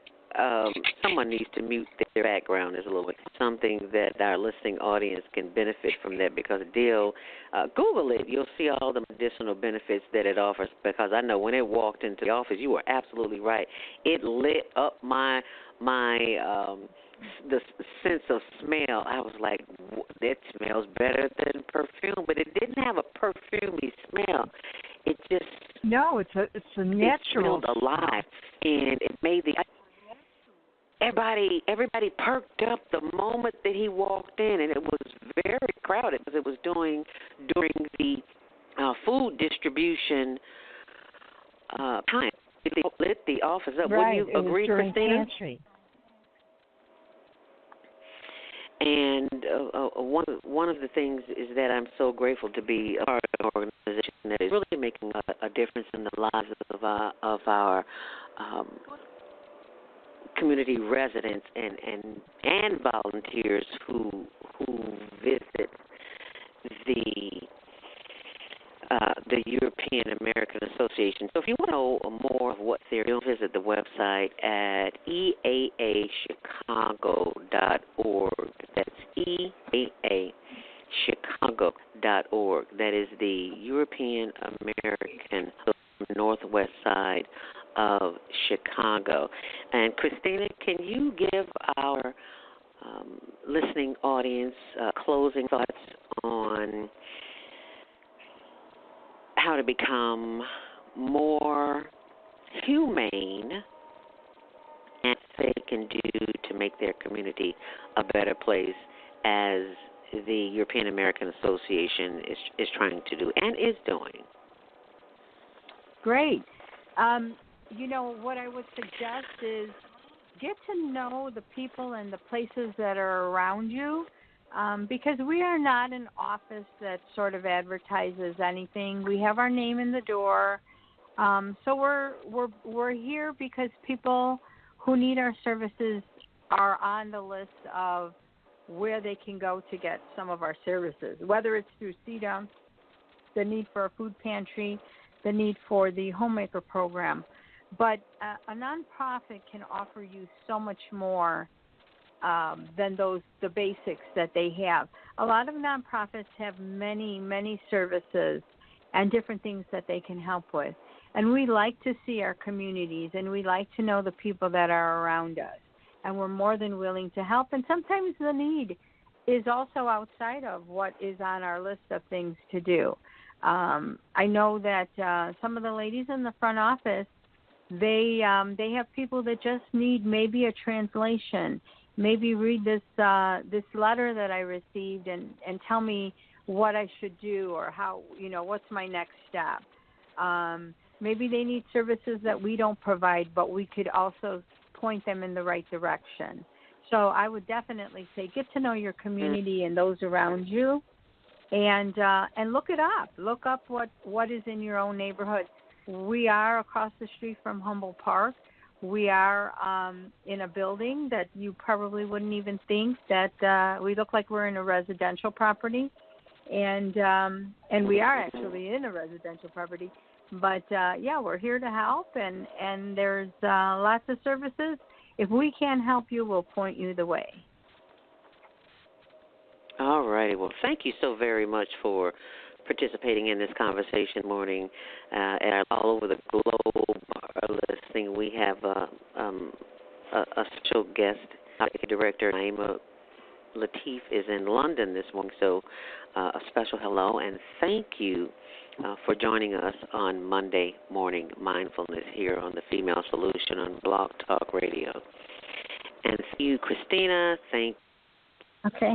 someone needs to mute their background is a little bit, something that our listening audience can benefit from that, because dill, Google it, you'll see all the medicinal benefits that it offers, because I know when it walked into the office, you were absolutely right. It lit up the sense of smell. I was like, that smells better than perfume, but it didn't have a perfumey smell. It just it's a natural. It smelled alive, and it made everybody perked up the moment that he walked in, and it was very crowded because it was during the food distribution time. It lit the office up. Right. Wouldn't you agree, Christina? Pantry. And one of the things is that I'm so grateful to be a part of an organization that is really making a difference in the lives of our community residents and volunteers who visit the European American Association. So if you want to know more of what they're doing, visit the website at eaachicago.org. That's eaachicago.org. That is the European American northwest side of Chicago. And Christina, can you give our listening audience closing thoughts on how to become more humane and they can do to make their community a better place, as the European American Association is trying to do and is doing? Great. What I would suggest is get to know the people and the places that are around you, because we are not an office that sort of advertises anything. We have our name in the door, so we're here because people who need our services are on the list of where they can go to get some of our services, whether it's through CEDA, the need for a food pantry, the need for the homemaker program. But a nonprofit can offer you so much more than the basics that they have. A lot of nonprofits have many, many services and different things that they can help with. And we like to see our communities, and we like to know the people that are around us. And we're more than willing to help. And sometimes the need is also outside of what is on our list of things to do. I know that some of the ladies in the front office, They have people that just need maybe a translation. Maybe read this letter that I received and tell me what I should do or how, what's my next step. Maybe they need services that we don't provide, but we could also point them in the right direction. So I would definitely say get to know your community and those around you, and look it up. Look up what is in your own neighborhood. We are across the street from Humboldt Park. We are in a building that you probably wouldn't even think that we look like we're in a residential property, and we are actually in a residential property. But we're here to help, and there's lots of services. If we can help you, we'll point you the way. All righty. Well, thank you so very much for participating in this conversation morning. And all over the globe are listening. We have a special guest, Director Naima Latif is in London this morning, so a special hello and thank you for joining us on Monday Morning Mindfulness here on the Female Solution on Blog Talk Radio. And thank you, Christina. Thank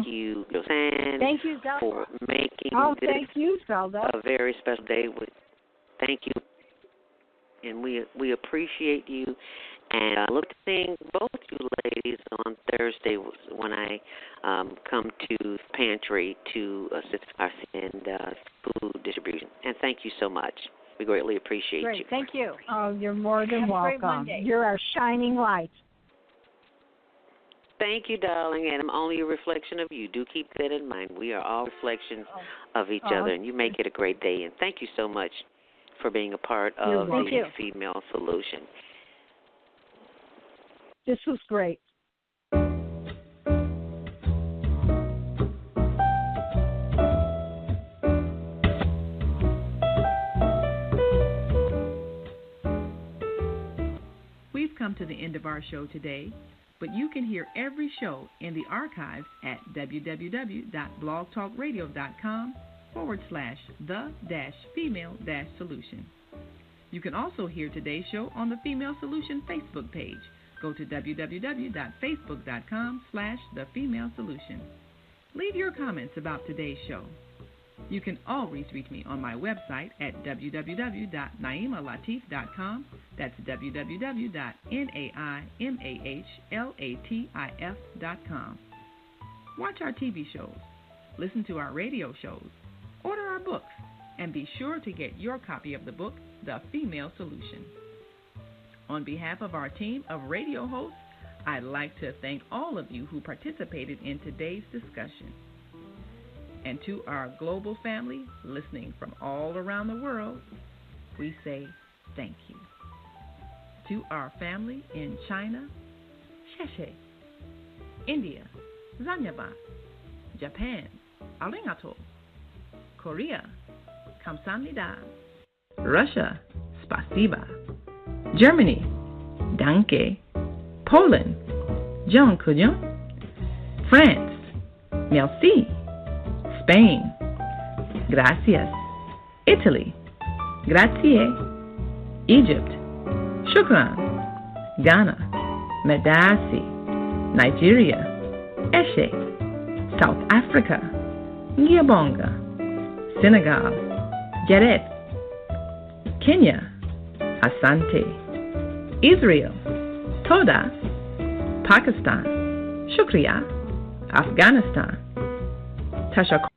you, Josan. Thank you, Zelda, for making thank you, Zelda, a very special day. Thank you, and we appreciate you. And I look to seeing both you ladies on Thursday when I come to Pantry to assist us in food distribution. And thank you so much. We greatly appreciate you. Thank you. Oh, you're more than welcome. You're our shining light. Thank you, darling. And I'm only a reflection of you. Do keep that in mind. We are all reflections of each other, and you make it a great day. And thank you so much for being a part of the Female Solution. This was great. We've come to the end of our show today, but you can hear every show in the archives at www.blogtalkradio.com/the-female-solution. You can also hear today's show on the Female Solution Facebook page. Go to www.facebook.com/thefemalesolution. Leave your comments about today's show. You can always reach me on my website at www.naimalatif.com. That's www.naimalatif.com. Watch our TV shows, listen to our radio shows, order our books, and be sure to get your copy of the book, The Female Solution. On behalf of our team of radio hosts, I'd like to thank all of you who participated in today's discussion. And to our global family listening from all around the world, we say thank you. To our family in China, Sheshe, India, Zanyaba, Japan, Arigato, Korea, Kamsahamnida, Russia, Spasiba, Germany, Danke, Poland, Jean Couillon, France, Merci, Spain, Gracias, Italy, Grazie, Egypt, Shukran, Ghana, Medasi, Nigeria, Eshe, South Africa, Ngiyabonga, Senegal, Geret, Kenya, Asante, Israel, Toda, Pakistan, Shukriya, Afghanistan, Tashakkur.